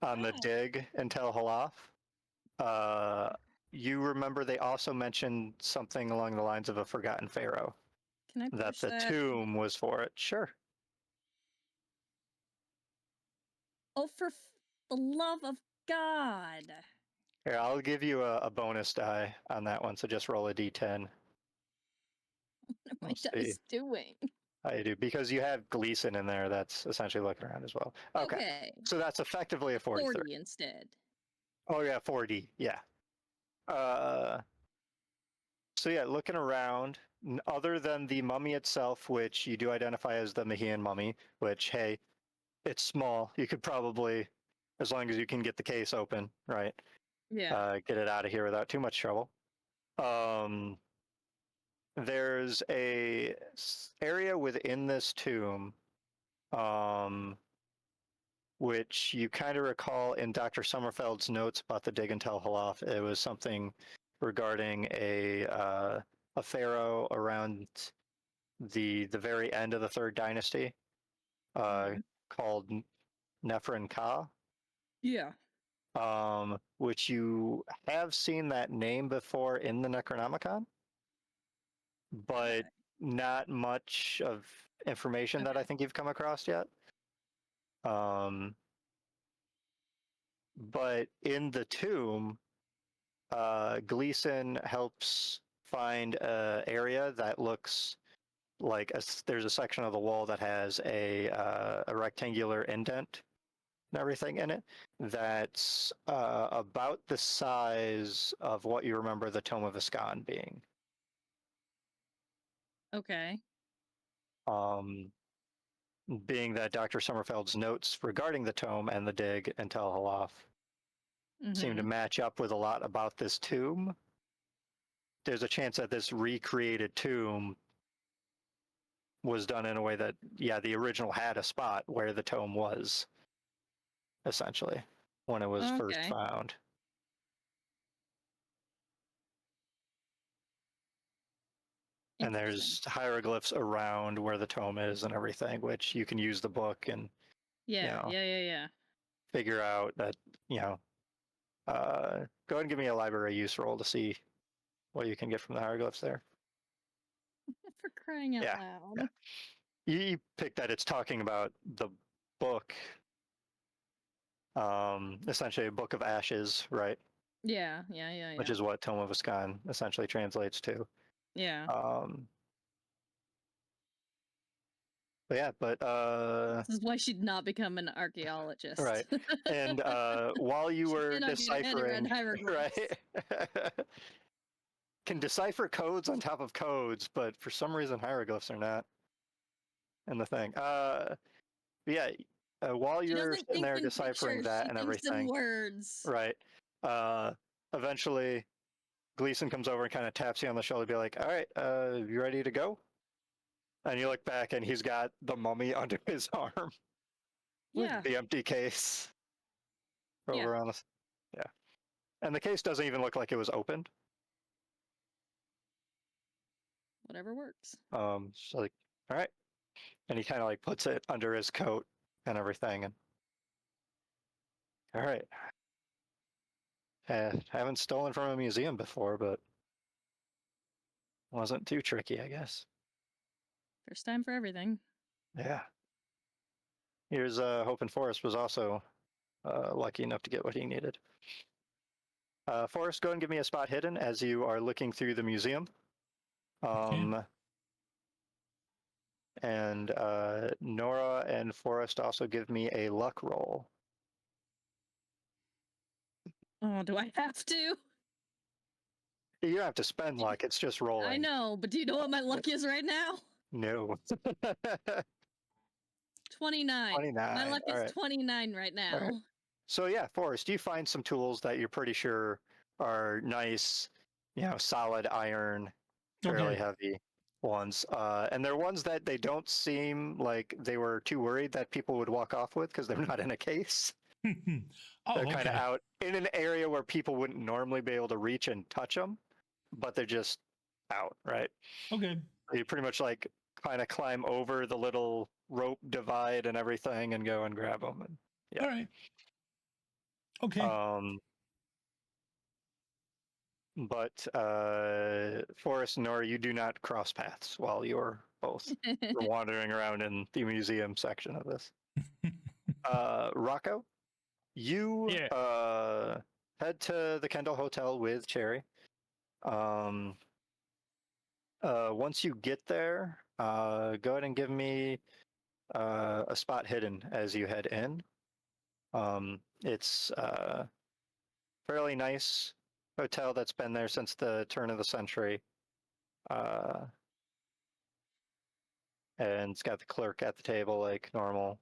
on the dig and Tel Halaf. You remember they also mentioned something along the lines of a forgotten pharaoh. Can I push that the tomb was for it. Sure. Oh, for the love of God. Here, I'll give you a bonus die on that one, so just roll a d10. What am I dice doing? How you do, because you have Gleason in there, that's essentially looking around as well. Okay. So that's effectively a 43. 40 instead. Oh yeah, 4D, yeah. So yeah, looking around, other than the mummy itself, which you do identify as the Mahian mummy, which, hey, it's small. You could probably, as long as you can get the case open, right? Yeah. Get it out of here without too much trouble. There's a area within this tomb, which you kind of recall in Dr. Sommerfeld's notes about the dig and Tel Halaf. It was something regarding a pharaoh around the very end of the Third Dynasty, called Neferin Ka. Yeah. Which you have seen that name before in the Necronomicon, but not much of information that I think you've come across yet. But in the tomb, Gleason helps find an area that looks like there's a section of the wall that has a rectangular indent and everything in it that's about the size of what you remember the Tome of Ascan being. Okay. Being that Dr. Sommerfeld's notes regarding the tome and the dig and Tel Halaf seem to match up with a lot about this tomb, there's a chance that this recreated tomb was done in a way that, yeah, the original had a spot where the tome was, essentially, when it was first found. And there's hieroglyphs around where the tome is and everything, which you can use the book and figure out that, go ahead and give me a library use roll to see what you can get from the hieroglyphs there. For crying out loud. Yeah. You picked that it's talking about the book, essentially a book of ashes, right? Yeah. Which is what Tome of Ascan essentially translates to. Yeah. But this is why she'd not become an archaeologist. Right. And while you were deciphering, right? Can decipher codes on top of codes, but for some reason hieroglyphs are not in the thing. While you're sitting there deciphering that and everything, words. Right. Eventually, Gleason comes over and kind of taps you on the shoulder, be like, "All right, you ready to go?" And you look back, and he's got the mummy under his arm, with the empty case over on us. Yeah, and the case doesn't even look like it was opened. Whatever works. So like, all right, and he kind of like puts it under his coat and everything, and all right. Haven't stolen from a museum before, but wasn't too tricky, I guess. First time for everything. Yeah. Here's hoping Forrest was also lucky enough to get what he needed. Forrest, go and give me a spot hidden as you are looking through the museum. And Nora and Forrest also give me a luck roll. Oh, do I have to? You don't have to spend luck, it's just rolling. I know, but do you know what my luck is right now? No. 29. 29. My luck is right. 29 right now. Right. So yeah, Forrest, you find some tools that you're pretty sure are nice, solid iron, fairly heavy ones. And they're ones that they don't seem like they were too worried that people would walk off with because they're not in a case. They're kind of out in an area where people wouldn't normally be able to reach and touch them, but they're just out, right? Okay. You pretty much like kind of climb over the little rope divide and everything and go and grab them. And, yeah. All right. Okay. But Forrest and Nora, you do not cross paths while you're both wandering around in the museum section of this. Rocco, you head to the Kendall Hotel with Cherry. Once you get there, go ahead and give me a spot hidden as you head in. It's fairly nice hotel that's been there since the turn of the century. And it's got the clerk at the table like normal.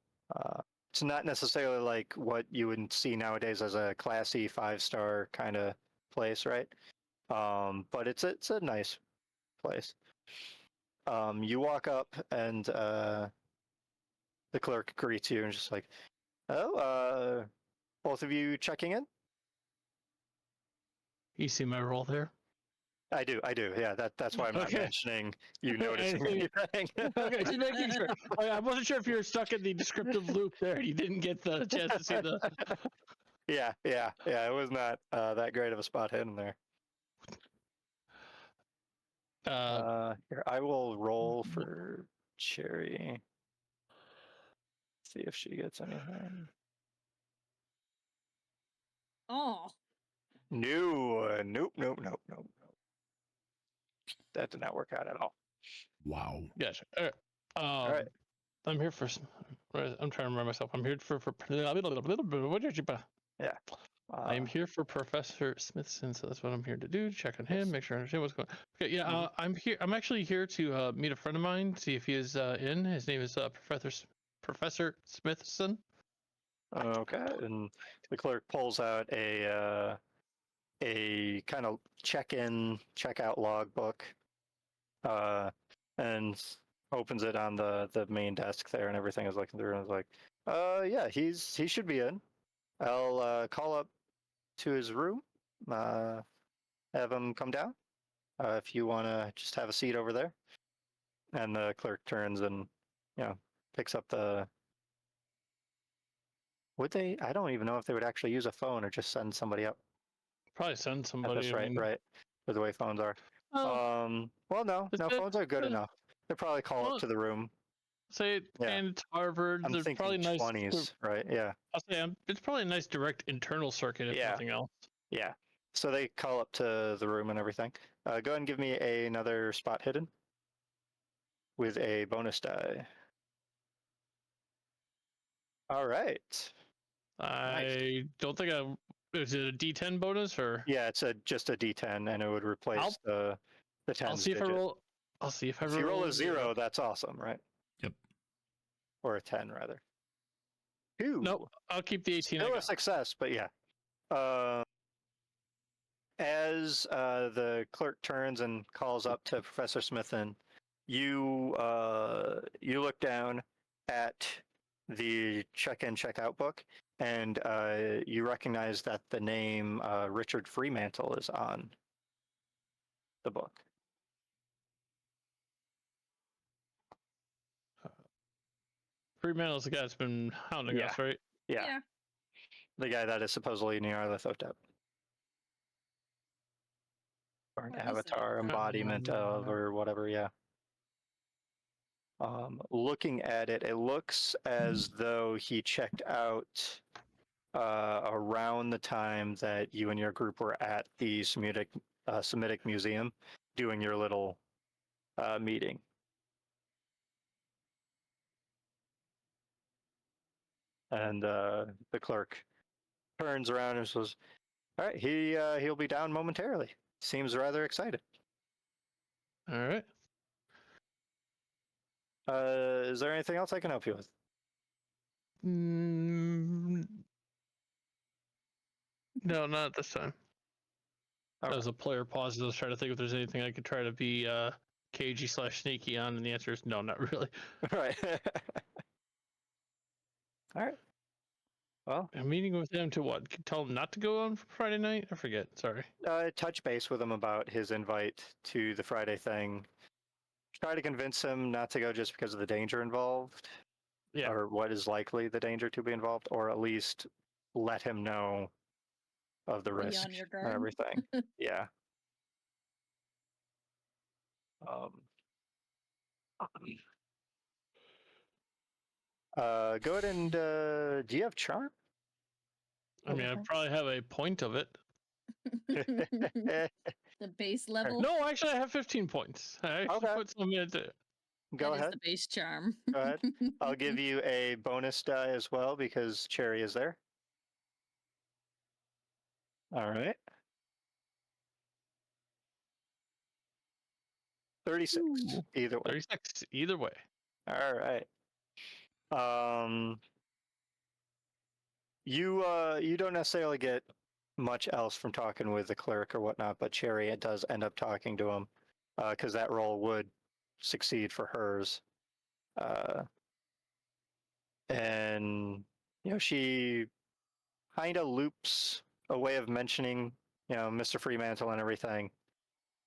It's not necessarily like what you would see nowadays as a classy 5-star kind of place, right? But it's a nice place. You walk up and the clerk greets you and just like, oh, both of you checking in? You see my roll there? I do. Yeah, that's why I'm not mentioning you noticing anything. Okay, just making sure. I wasn't sure if you were stuck in the descriptive loop there. You didn't get the chance to see the. Yeah. It was not that great of a spot hidden there. Here, I will roll for Cherry. See if she gets anything. Oh. No, nope. That did not work out at all. Wow. Gotcha. All right. I'm here for. I'm trying to remember myself. I'm here for. Yeah. I'm here for Professor Smithson, so that's what I'm here to do. Check on him, make sure I understand what's going on. Okay, yeah, I'm here. I'm actually here to meet a friend of mine, see if he is in. His name is Professor Smithson. Okay, and the clerk pulls out a kind of check-in, check-out logbook, and opens it on the main desk there, and everything is looking through, and is like, yeah, he should be in. I'll call up to his room, have him come down. If you want to just have a seat over there. And the clerk turns and, picks up the. Would they? I don't even know if they would actually use a phone or just send somebody up. Probably send somebody. That's right, with the way phones are. Oh, well, no, phones are good enough. They probably call up to the room. Say, and it's Harvard. I'm thinking probably 20s, nice, right? Yeah. I'll say it's probably a nice direct internal circuit, if nothing else. Yeah. So they call up to the room and everything. Go ahead and give me another spot hidden with a bonus die. All right. I don't think is it a D10 bonus or? Yeah, it's just a D10, and it would replace the 10. I'll see if I roll. I'll see if I roll. If you roll a 0, that's awesome, right? Yep. Or a 10, rather. 2. Nope. I'll keep the 18. Still a success, but yeah. As the clerk turns and calls up to Professor Smithson, you look down at the check-in, check-out book, and you recognize that the name Richard Freemantle is on the book. Freemantle's the guy that's been hounding us, right? Yeah. The guy that is supposedly Nyarlathotep. Or an avatar embodiment of, or whatever, yeah. Looking at it, it looks as though he checked out around the time that you and your group were at the Semitic Museum doing your little meeting. And the clerk turns around and says, "All right, he'll be down momentarily. Seems rather excited." All right. Is there anything else I can help you with? No, not at this time. Okay. As a player pauses, I was trying to think if there's anything I could try to be cagey/sneaky on, and the answer is no, not really. Right. All right. Well, I'm meeting with him to what? Tell him not to go on Friday night? I forget. Sorry. touch base with him about his invite to the Friday thing. Try to convince him not to go just because of the danger involved. Yeah. Or what is likely the danger to be involved, or at least let him know of the Be risk on your and guard. everything. Yeah. Go ahead and do you have charm? I mean, I probably have a point of it. The base level. No, actually, I have 15 points. I actually put some into it. Go That ahead. is the base charm. Go ahead. I'll give you a bonus die as well because Cherry is there. All right. 36. Ooh. Either way. 36 either way. All right. You don't necessarily get much else from talking with the clerk or whatnot, but Cherry does end up talking to him because that role would succeed for hers. And she kind of loops a way of mentioning Mr. Freemantle and everything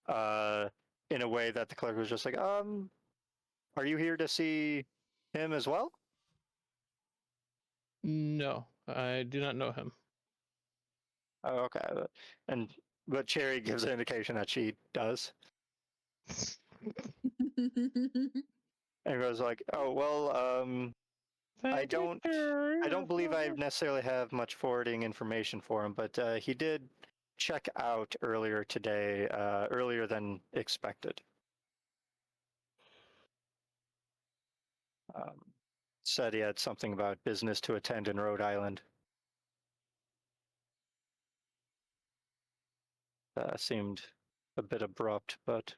in a way that the clerk was just like, are you here to see him as well? No, I do not know him. Oh, okay. But Cherry gives an indication that she does. And goes like, "Oh well, I don't believe I necessarily have much forwarding information for him, but he did check out earlier today, earlier than expected. Said he had something about business to attend in Rhode Island. Seemed a bit abrupt, but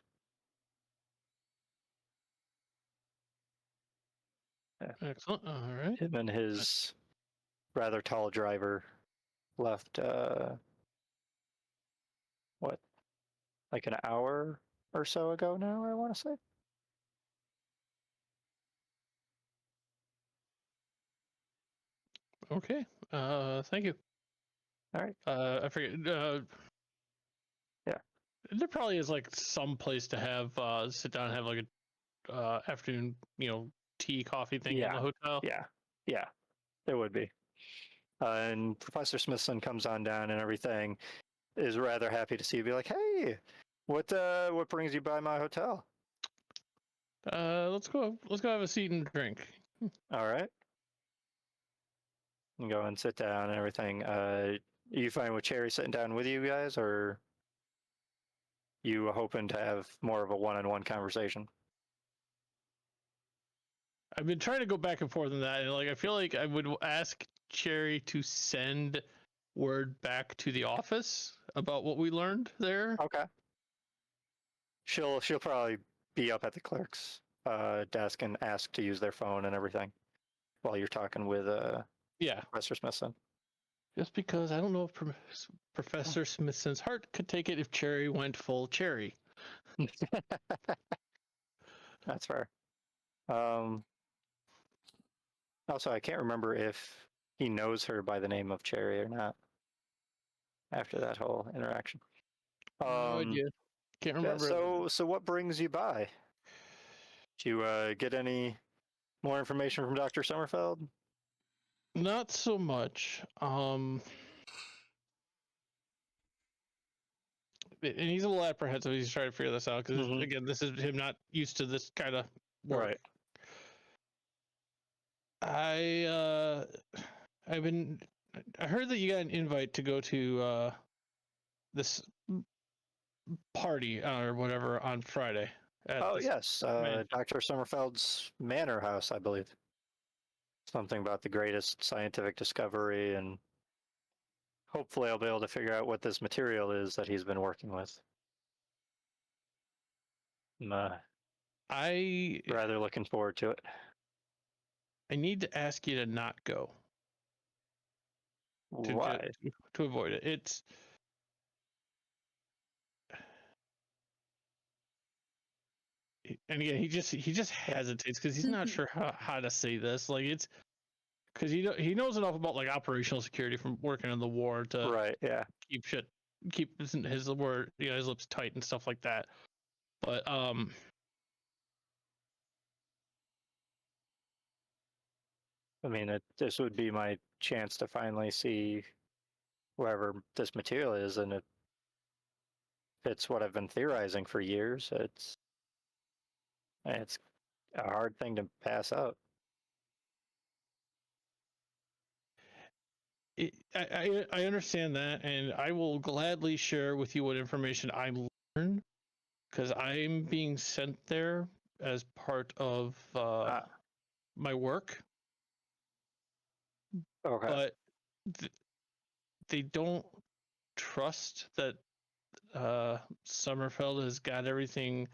yeah. Excellent. All right. Him and his rather tall driver left, what, like an hour or so ago now, I want to say. Okay. Thank you. All right. I forget. Yeah. There probably is like some place to have sit down and have like a afternoon, tea, coffee thing in the hotel. Yeah, there would be. And Professor Smithson comes on down and everything, is rather happy to see you. Be like, hey, what brings you by my hotel? Let's go have a seat and drink. All right. And go and sit down and everything. You fine with Cherry sitting down with you guys, or you hoping to have more of a one-on-one conversation? I've been trying to go back and forth on that, and I feel like I would ask Cherry to send word back to the office about what we learned there. Okay. She'll probably be up at the clerk's desk and ask to use their phone and everything while you're talking with Professor Smithson. Just because I don't know if Professor Smithson's heart could take it if Cherry went full Cherry. That's fair. Also, I can't remember if he knows her by the name of Cherry or not after that whole interaction. No idea. Can't remember. So what brings you by? Did you get any more information from Dr. Sommerfeld? Not so much. And he's a little apprehensive. He's trying to figure this out because, again, this is him not used to this kind of work. Right. I've been I heard that you got an invite to go to this party or whatever on Friday. Oh, yes. Dr. Sommerfeld's Manor House, I believe. Something about the greatest scientific discovery, and hopefully I'll be able to figure out what this material is that he's been working with. I'm rather looking forward to it. I need to ask you to not go. Why? To avoid it. It's and again, he just hesitates because he's not sure how to say this. Like it's because he knows enough about like operational security from working in the war to keep his word, his lips tight and stuff like that. But I mean, this would be my chance to finally see wherever this material is, and if it's what I've been theorizing for years, it's a hard thing to pass up. I understand that, and I will gladly share with you what information I learned because I'm being sent there as part of my work. Okay. But they don't trust that Sommerfeld has got everything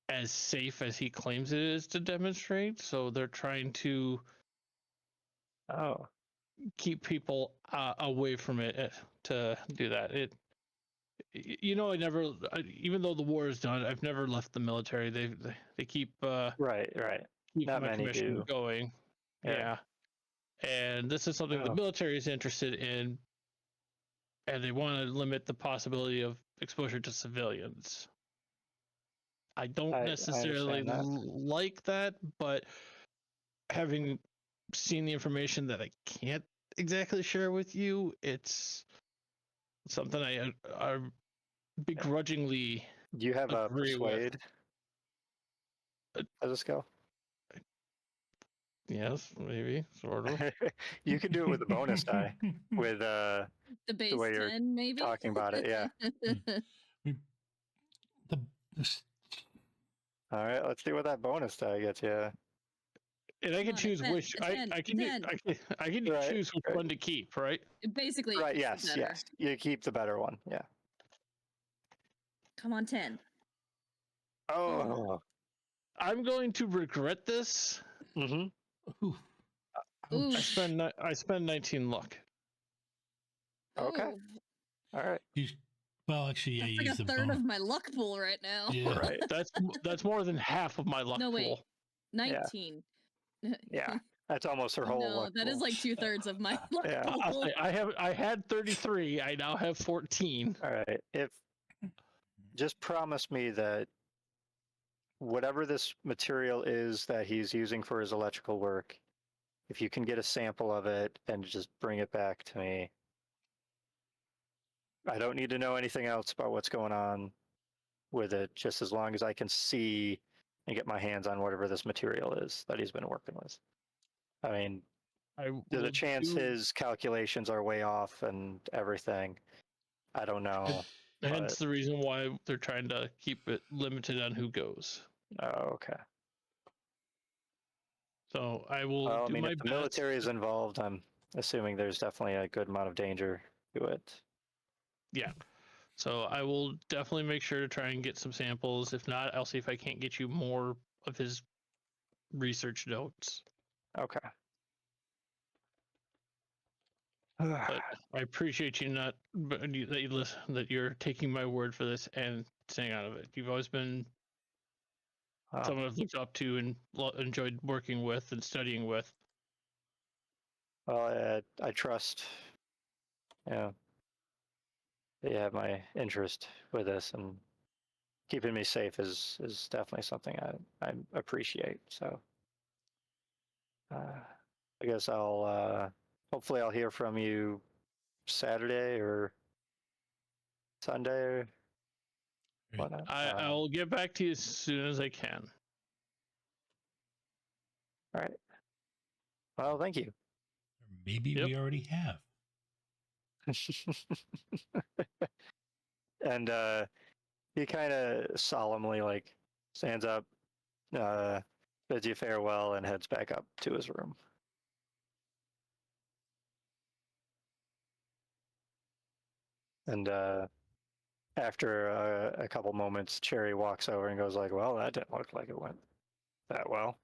as safe as he claims it is to demonstrate, so they're trying to keep people away from it to do that. I never, even though the war is done, I've never left the military. They keep right. Keep Not my many commission do. going. Yeah. And this is something the military is interested in, and they want to limit the possibility of exposure to civilians. I don't necessarily like that, but having seen the information that I can't exactly share with you, it's something I begrudgingly. Do you have a persuade as a skill? Yes, maybe, sort of. You can do it with a bonus die, with the base the way 10, you're maybe talking about it. Yeah. All right, let's see what that bonus die gets. Yeah. And I can choose which I can choose which one to keep, right? Basically, right. Yes. You keep the better one. Yeah. Come on, 10. Oh. I'm going to regret this. Mm-hmm. Ooh. I spend 19 luck. Okay. All right. Well, actually, yeah, that's like a third of my luck pool right now. Yeah. Right. That's more than half of my luck pool. No, wait. 19. Yeah. That's almost her whole luck that pool. Is like 2/3 of my luck pool. I'll say I had 33. I now have 14. All right. Just promise me that whatever this material is that he's using for his electrical work, if you can get a sample of it and just bring it back to me. I don't need to know anything else about what's going on with it, just as long as I can see and get my hands on whatever this material is that he's been working with. I mean, there's a chance his calculations are way off and everything. I don't know. Hence the reason why they're trying to keep it limited on who goes. Oh, okay. So I will do my if the military is involved, I'm assuming there's definitely a good amount of danger to it. Yeah. So I will definitely make sure to try and get some samples. If not, I'll see if I can't get you more of his research notes. Okay. But I appreciate you that you're taking my word for this and staying out of it. You've always been someone I've looked up to and enjoyed working with and studying with. Well, I trust. Yeah. You have my interest with this, and keeping me safe is definitely something I appreciate. So I guess hopefully I'll hear from you Saturday or Sunday or whatnot. I'll get back to you as soon as I can. All right. Well, thank you. Maybe we already have. And he kind of solemnly like stands up, bids you farewell, and heads back up to his room. And after a couple moments, Cherry walks over and goes like, "Well, that didn't look like it went that well.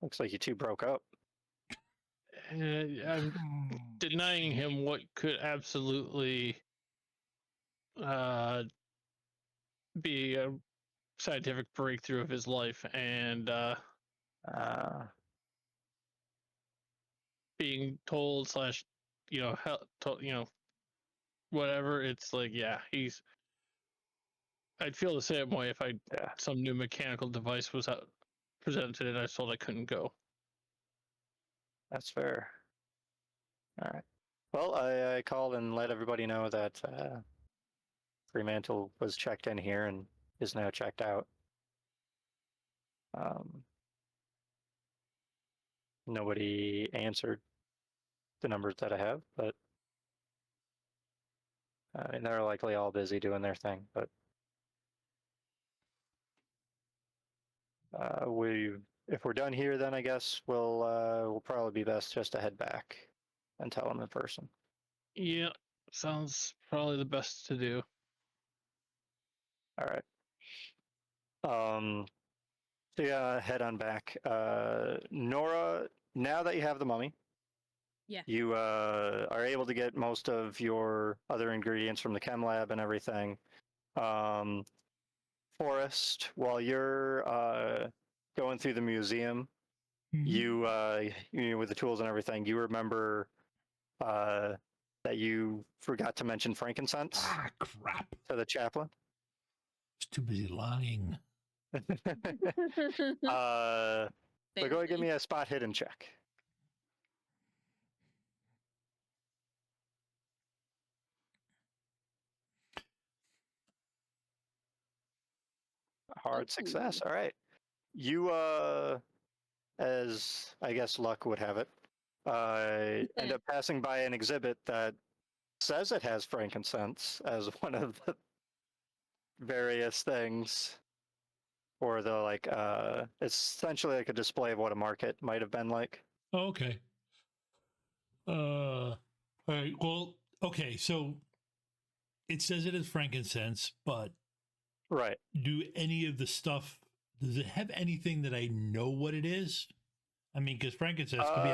Looks like you two broke up." I'm denying him what could absolutely be a scientific breakthrough of his life, and being told slash, whatever. It's like, yeah, I'd feel the same way if some new mechanical device was presented and I was told I couldn't go. That's fair. All right. Well, I called and let everybody know that Freemantle was checked in here and is now checked out. Nobody answered the numbers that I have, but they're likely all busy doing their thing. But if we're done here, then I guess we'll probably be best just to head back and tell them in person. Yeah, sounds probably the best to do. All right. So yeah, head on back. Nora, now that you have the mummy, you are able to get most of your other ingredients from the chem lab and everything. Forrest, while you're going through the museum, you with the tools and everything, you remember that you forgot to mention frankincense. Ah, crap. To the chaplain. It's too busy lying. So go ahead and give me a spot hidden check. Hard success. All right. You, as I guess luck would have it, end up passing by an exhibit that says it has frankincense as one of the various things. Or the it's essentially like a display of what a market might have been like. Oh, okay. All right. Well, okay. So it says it is frankincense, but right. Do any of the stuff, does it have anything that I know what it is? I mean, because frankincense could be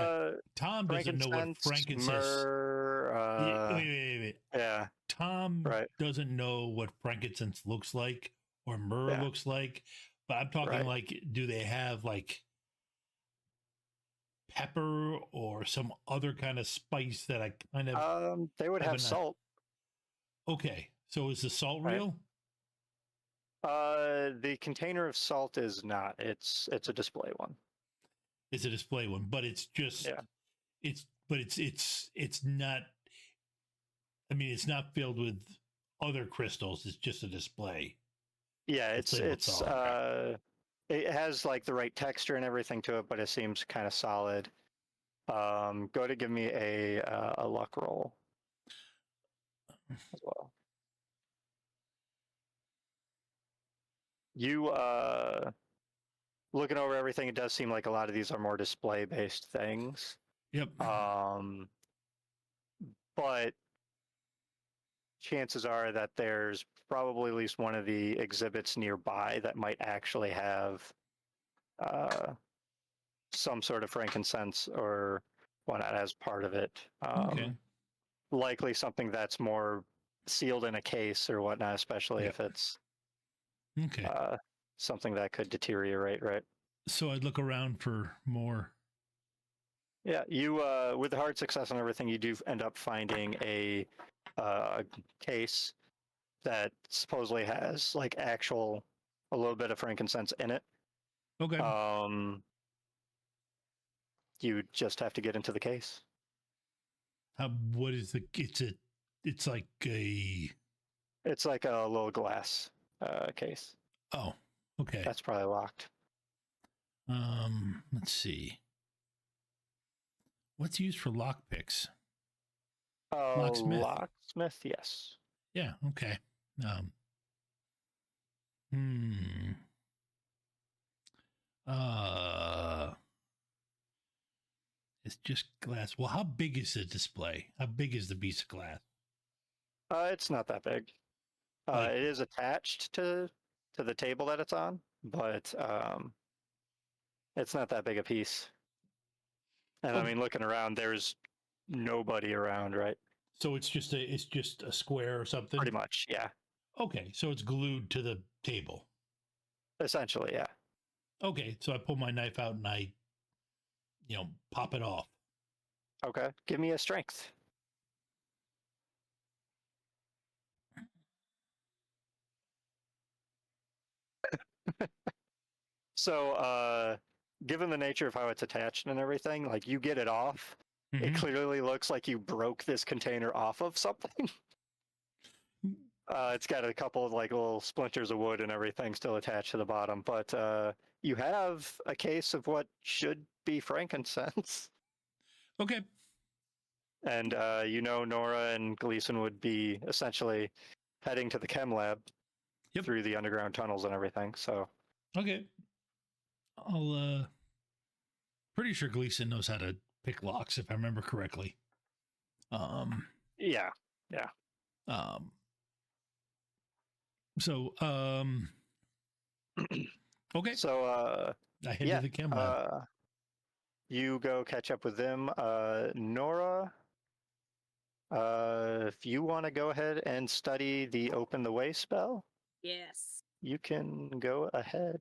Tom doesn't know what frankincense. Myrrh, wait. Yeah. Tom doesn't know what frankincense looks like or myrrh looks like. But I'm talking like, do they have like pepper or some other kind of spice that I kind of... they would have salt. Okay. So is the salt real? The container of salt is not. It's a display one. It's a display one, but it's just it's not, I mean, it's not filled with other crystals. It's just a display. Yeah, it has like the right texture and everything to it, but it seems kind of solid. Go to give me a luck roll as well. You looking over everything, it does seem like a lot of these are more display based things. Yep. But chances are that there's probably at least one of the exhibits nearby that might actually have some sort of frankincense or whatnot as part of it. Okay. Likely something that's more sealed in a case or whatnot, especially if it's something that could deteriorate, right? So I'd look around for more. Yeah, you with the hard success and everything, you do end up finding a case that supposedly has like a little bit of frankincense in it. Okay. You just have to get into the case. What is the? It's like a. It's like a little glass case. Oh, okay. That's probably locked. Let's see. What's used for lockpicks? Locksmith. Locksmith, yes. Yeah, okay. Hmm. It's just glass. Well, how big is the display? How big is the piece of glass? It's not that big. It is attached to the table that it's on, but it's not that big a piece. And I mean, looking around, there's nobody around, right? So it's just a square or something? Pretty much, yeah. Okay, so it's glued to the table. Essentially, yeah. Okay, so I pull my knife out and I, pop it off. Okay, give me a strength. So, given the nature of how it's attached and everything, like you get it off, it clearly looks like you broke this container off of something. It's got a couple of like little splinters of wood and everything still attached to the bottom, but you have a case of what should be frankincense. Okay. And Nora and Gleason would be essentially heading to the chem lab through the underground tunnels and everything. So okay, I'll pretty sure Gleason knows how to pick locks if I remember correctly. Yeah. So okay. So I head to the chem lab. You go catch up with them. Nora, if you want to go ahead and study the Open the Way spell, yes, you can go ahead.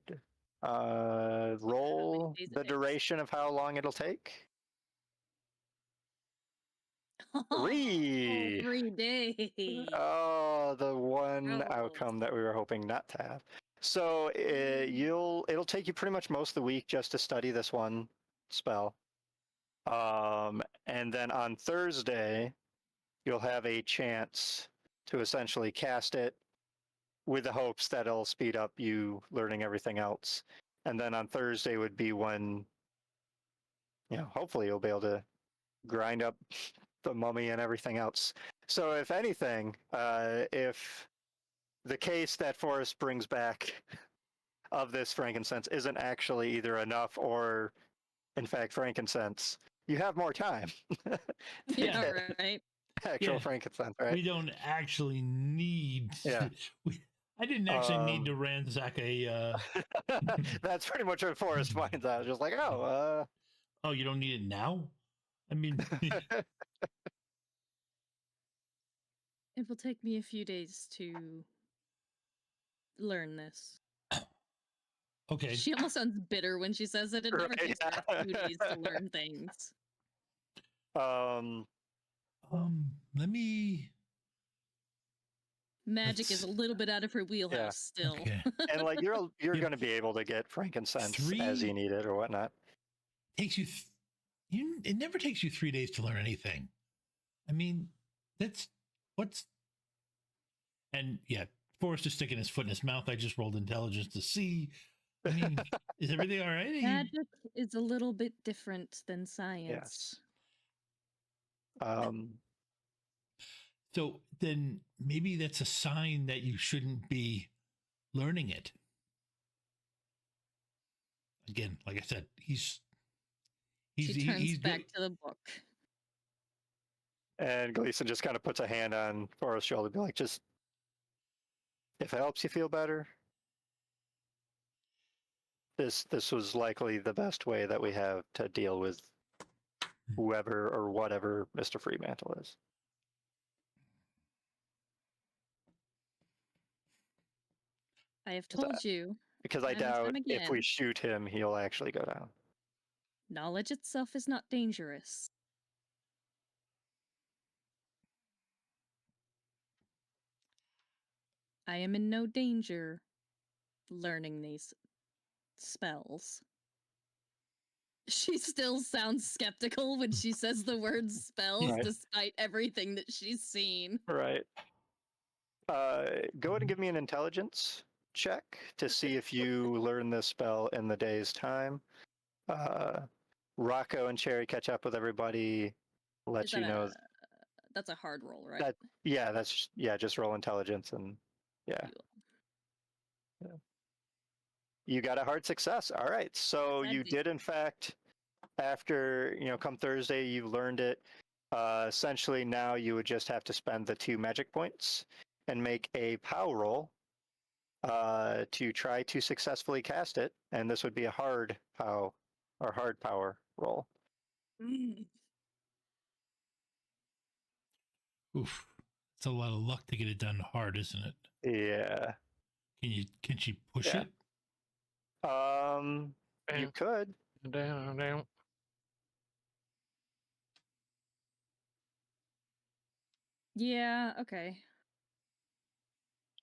Roll the duration of how long it'll take. 3. 3 days. Oh, the one outcome that we were hoping not to have. So it'll take you pretty much most of the week just to study this one spell. And then on Thursday, you'll have a chance to essentially cast it with the hopes that it'll speed up you learning everything else. And then on Thursday would be when, hopefully you'll be able to grind up the mummy and everything else. So if anything, if the case that Forrest brings back of this frankincense isn't actually either enough or, in fact, frankincense, you have more time. Yeah, right. Actual frankincense, right? We don't actually need. Yeah. I didn't actually need to ransack a. That's pretty much what Forrest finds out. Just like, oh, you don't need it now? I mean. It will take me a few days to learn this. Okay. She almost sounds bitter when she says it. It never takes her a few days to learn things. Let me. Magic is a little bit out of her wheelhouse still. Okay. And like you're going to be able to get frankincense as you need it or whatnot. Takes you. It never takes you 3 days to learn anything. I mean, and yeah, Forrest is sticking his foot in his mouth. I just rolled intelligence to see. I mean, is everything all right? Magic is a little bit different than science. Yes. So then maybe that's a sign that you shouldn't be learning it. Again, like I said, She turns back to the book. And Gleason just kind of puts a hand on Forrest's shoulder, be like, just, if it helps you feel better, this was likely the best way that we have to deal with whoever or whatever Mr. Freemantle is. I have told you. Because I doubt if we shoot him, he'll actually go down. Knowledge itself is not dangerous. I am in no danger learning these spells. She still sounds skeptical when she says the word spells, despite everything that she's seen. Right. Go ahead and give me an intelligence check to see if you learn this spell in the day's time. Rocco and Cherry catch up with everybody, let you know. That's a hard roll, right? Just roll intelligence and yeah. You got a hard success. All right. So you did, in fact, after, come Thursday, you learned it. Essentially, now you would just have to spend the 2 magic points and make a POW roll to try to successfully cast it. And this would be a hard POW or hard power roll. Oof. It's a lot of luck to get it done hard, isn't it? Yeah. Can she push it? You could. Down. Yeah, okay.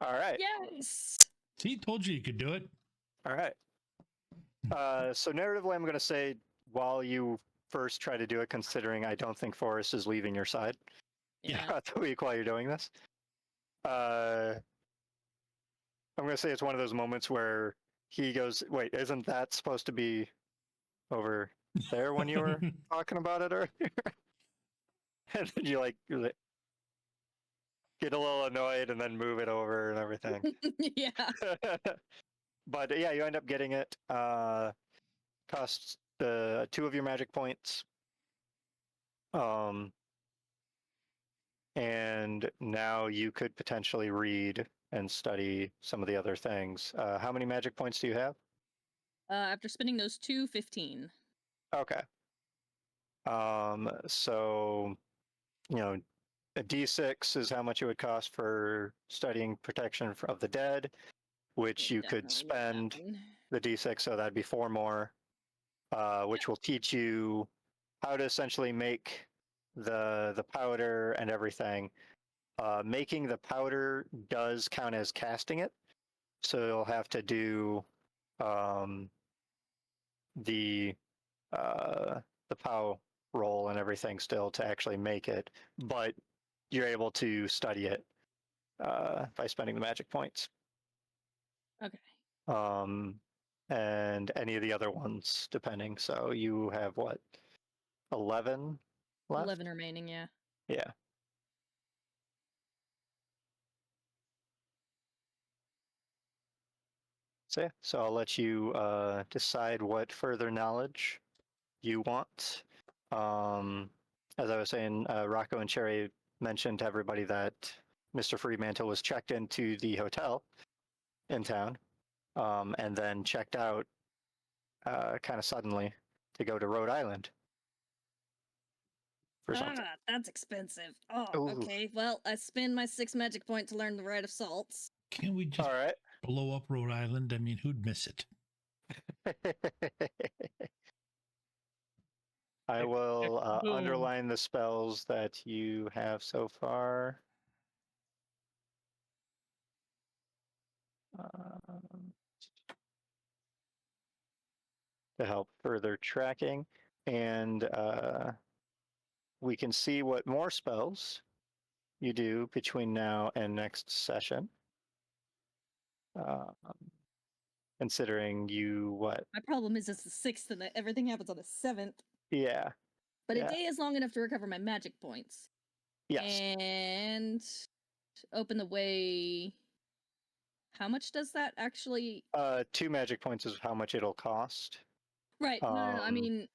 All right. Yes! See, told you could do it. All right. So narratively, I'm going to say while you first try to do it, considering I don't think Forrest is leaving your side throughout the week while you're doing this. I'm going to say it's one of those moments where he goes, wait, isn't that supposed to be over there when you were talking about it earlier? And then you get a little annoyed and then move it over and everything. Yeah. But yeah, you end up getting it. Costs 2 of your magic points. And now you could potentially read and study some of the other things. How many magic points do you have? After spending those 2, 15. Okay. So, a D6 is how much it would cost for studying protection of the dead, which you could spend the D6, so that'd be 4 more, which will teach you how to essentially make the powder and everything. Making the powder does count as casting it, so you'll have to do the POW roll and everything still to actually make it, but you're able to study it by spending the magic points. Okay. And any of the other ones, depending. So you have what, 11 left? 11 remaining, yeah. Yeah. So I'll let you decide what further knowledge you want. As I was saying, Rocco and Cherry mentioned to everybody that Mr. Freemantle was checked into the hotel in town, and then checked out kind of suddenly to go to Rhode Island for something. That's expensive. Oh, Ooh. Okay. Well, I spend my 6 magic point to learn the rite of salts. Can't we just blow up Rhode Island? I mean, who'd miss it? I will underline the spells that you have so far. To help further tracking, and we can see what more spells you do between now and next session. Considering what? My problem is it's the 6th and everything happens on the 7th. Yeah. But a day is long enough to recover my magic points. Yes. And open the way. How much does that actually? 2 magic points is how much it'll cost. Right. No. I mean.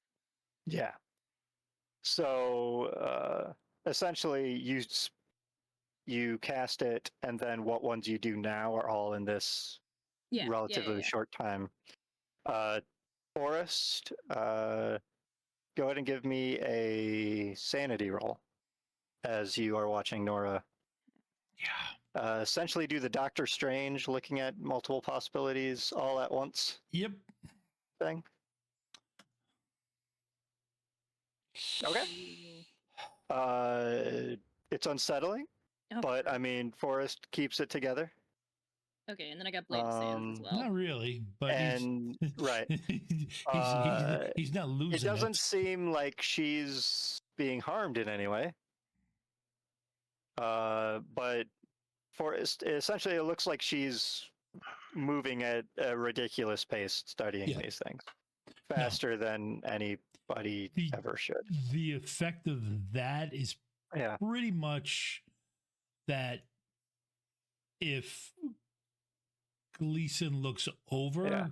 Yeah. So essentially, you cast it, and then what ones you do now are all in this relatively short time. Forrest, go ahead and give me a sanity roll as you are watching Nora. Yeah. Essentially do the Doctor Strange looking at multiple possibilities all at once. Yep. Thing. Okay. It's unsettling, but I mean, Forrest keeps it together. Okay, and then I got Blade of Sands as well. Not really, but right. he's not losing. It doesn't seem like she's being harmed in any way. But Forrest, essentially, it looks like she's moving at a ridiculous pace studying these things. faster than anybody ever should. The effect of that is pretty much that if Gleason looks over,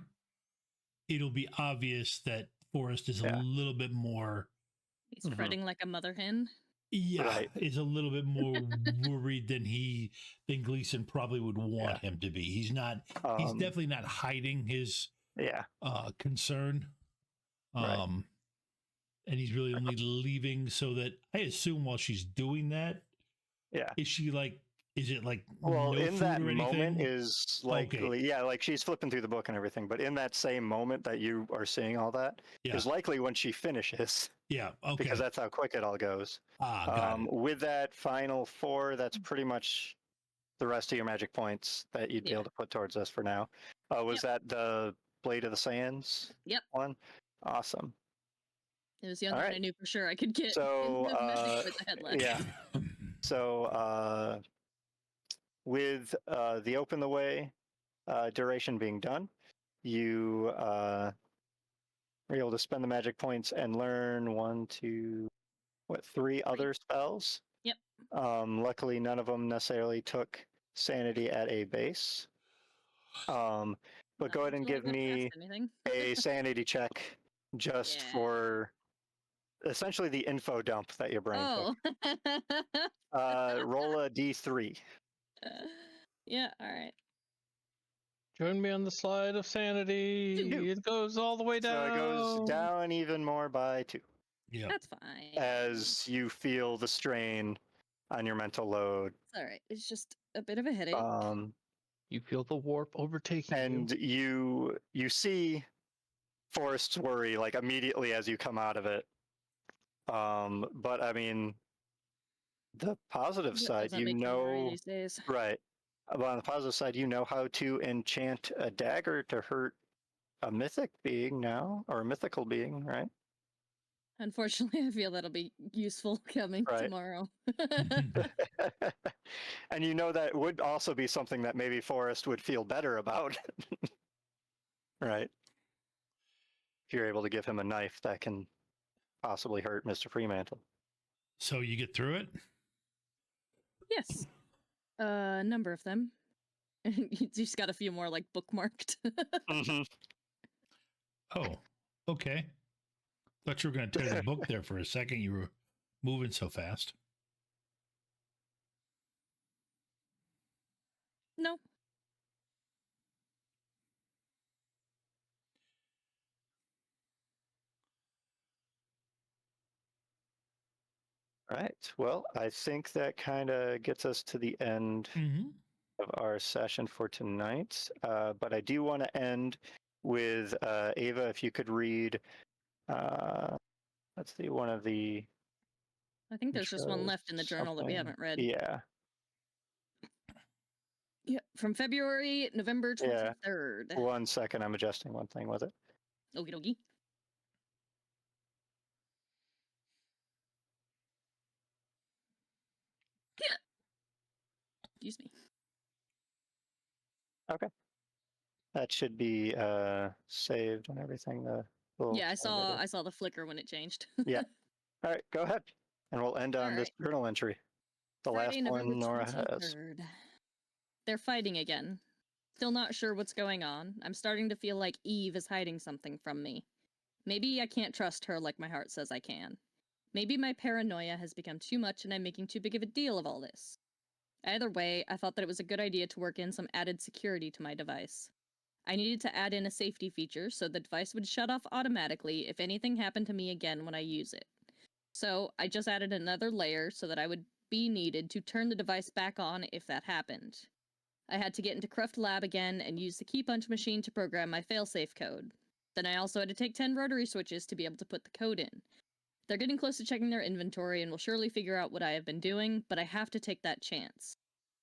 it'll be obvious that Forrest is a little bit more... He's fretting like a mother hen. Yeah, is a little bit more worried than Gleason probably would want him to be. He's not. He's definitely not hiding his concern. And he's really only leaving so that I assume while she's doing that, is she like? Is it like well, no in food that or moment is like like she's flipping through the book and everything, but in that same moment that you are seeing all that is likely when she finishes. Because that's how quick it all goes. Got it. With that final 4, that's pretty much the rest of your magic points that you'd be able to put towards us for now. Was that the Blade of the Sands one? Awesome. It was the only one I knew for sure I could get. So, with the headline. So, with the Open the Way duration being done, you are able to spend the magic points and learn 3 other spells. Yep. Luckily, none of them necessarily took sanity at a base. But go ahead and give me a sanity check just for essentially the info dump that your brain took. Roll a d3. Yeah, all right. Join me on the slide of sanity. It goes all the way down. So it goes down even more by 2. Yeah, that's fine. As you feel the strain on your mental load. It's all right. It's just a bit of a headache. You feel the warp overtaking and you see Forrest's worry like immediately as you come out of it. But I mean, the positive side, you know, these days. right? But on the positive side, you know how to enchant a dagger to hurt a mythic being now, or a mythical being, right? Unfortunately, I feel that'll be useful coming tomorrow. And you know that would also be something that maybe Forrest would feel better about, right? If you're able to give him a knife that can possibly hurt Mr. Freemantle. So you get through it? Yes. A number of them. You just got a few more like bookmarked. Oh, okay. Thought you were going to tear the book there for a second. You were moving so fast. No. All right. Well, I think that kind of gets us to the end of our session for tonight. But I do want to end with Ava, if you could read, let's see, one of the... I think there's just one left in the journal that we haven't read. Yeah. Yeah, from February, November 23rd. Yeah. 1 second, I'm adjusting one thing with it. Okie dokie. Excuse me. Okay. That should be saved and everything. Yeah, I saw the flicker when it changed. Yeah. All right, go ahead. And we'll end on this journal entry. The Friday, last November one Nora 23rd. has. They're fighting again. Still not sure what's going on. I'm starting to feel like Eve is hiding something from me. Maybe I can't trust her like my heart says I can. Maybe my paranoia has become too much and I'm making too big of a deal of all this. Either way, I thought that it was a good idea to work in some added security to my device. I needed to add in a safety feature so the device would shut off automatically if anything happened to me again when I use it. So I just added another layer so that I would be needed to turn the device back on if that happened. I had to get into Cruft Lab again and use the key punch machine to program my failsafe code. Then I also had to take 10 rotary switches to be able to put the code in. They're getting close to checking their inventory and will surely figure out what I have been doing, but I have to take that chance.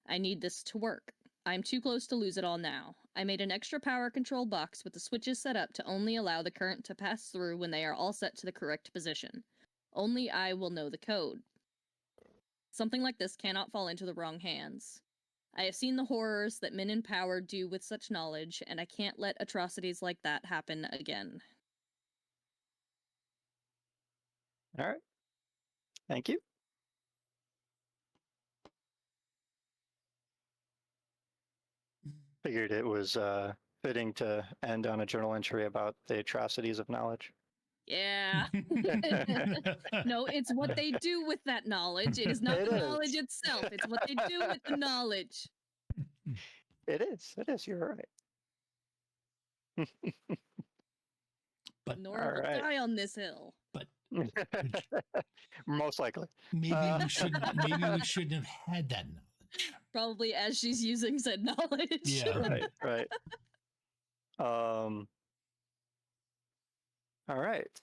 I need this to work. I'm too close to lose it all now. I made an extra power control box with the switches set up to only allow the current to pass through when they are all set to the correct position. Only I will know the code. Something like this cannot fall into the wrong hands. I have seen the horrors that men in power do with such knowledge, and I can't let atrocities like that happen again. All right. Thank you. Figured it was fitting to end on a journal entry about the atrocities of knowledge. Yeah. No, it's what they do with that knowledge. It is not the knowledge itself. It's what they do with the knowledge. It is. It is. You're right. But Nora will die on this hill. But most likely. Maybe we shouldn't have had that knowledge. Probably as she's using said knowledge. Yeah. Right. All right.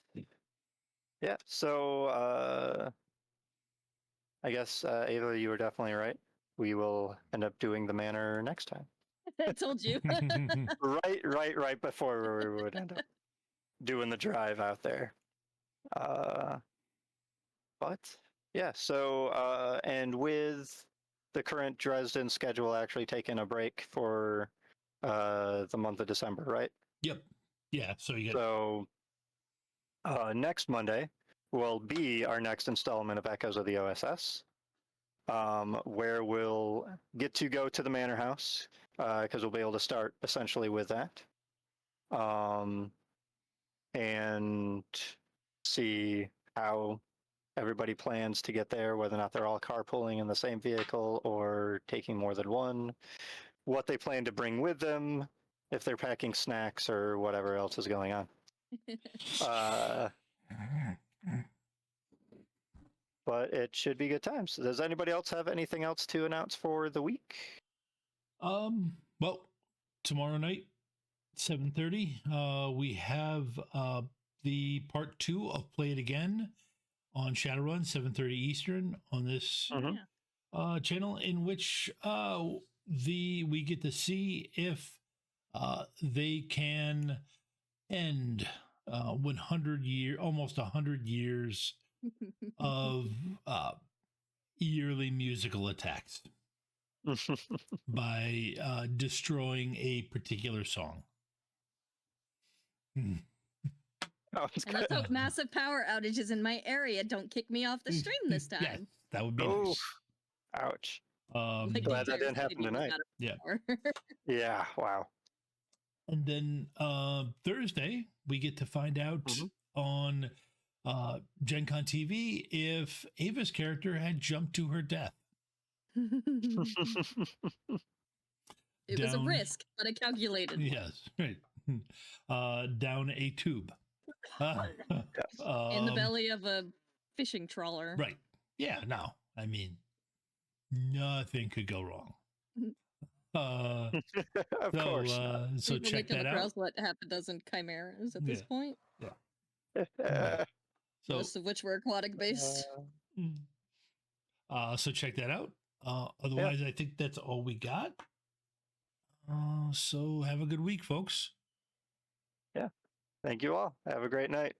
Yeah. So I guess Ava, you were definitely right. We will end up doing the manor next time. I told you. right before we would end up doing the drive out there. But yeah, so and with the current Dresden schedule actually taking a break for the month of December, right? Yep. Yeah. So next Monday will be our next installment of Echoes of the O.S.S. Where we'll get to go to the Manor House because we'll be able to start essentially with that. And see how everybody plans to get there, whether or not they're all carpooling in the same vehicle or taking more than one, what they plan to bring with them, if they're packing snacks or whatever else is going on. But it should be good times. Does anybody else have anything else to announce for the week? Well, tomorrow night, 7:30, we have the part 2 of Play It Again on Shadowrun, 7:30 Eastern on this channel, in which we get to see if they can end almost 100 years of yearly musical attacks by destroying a particular song. And let's hope massive power outages in my area don't kick me off the stream this time. Yeah, that would be nice. Ouch. Glad that didn't happen tonight. Yeah. Yeah, wow. And then Thursday, we get to find out on Gen Con TV if Ava's character had jumped to her death. It was a risk, but a calculated one. Yes, right. Down a tube. In the belly of a fishing trawler. Right. Yeah, no. I mean, nothing could go wrong. Of course. So check that out. What half a dozen chimeras at this point? Yeah. Most of which were aquatic based. So check that out. Otherwise, I think that's all we got. So have a good week, folks. Yeah. Thank you all. Have a great night.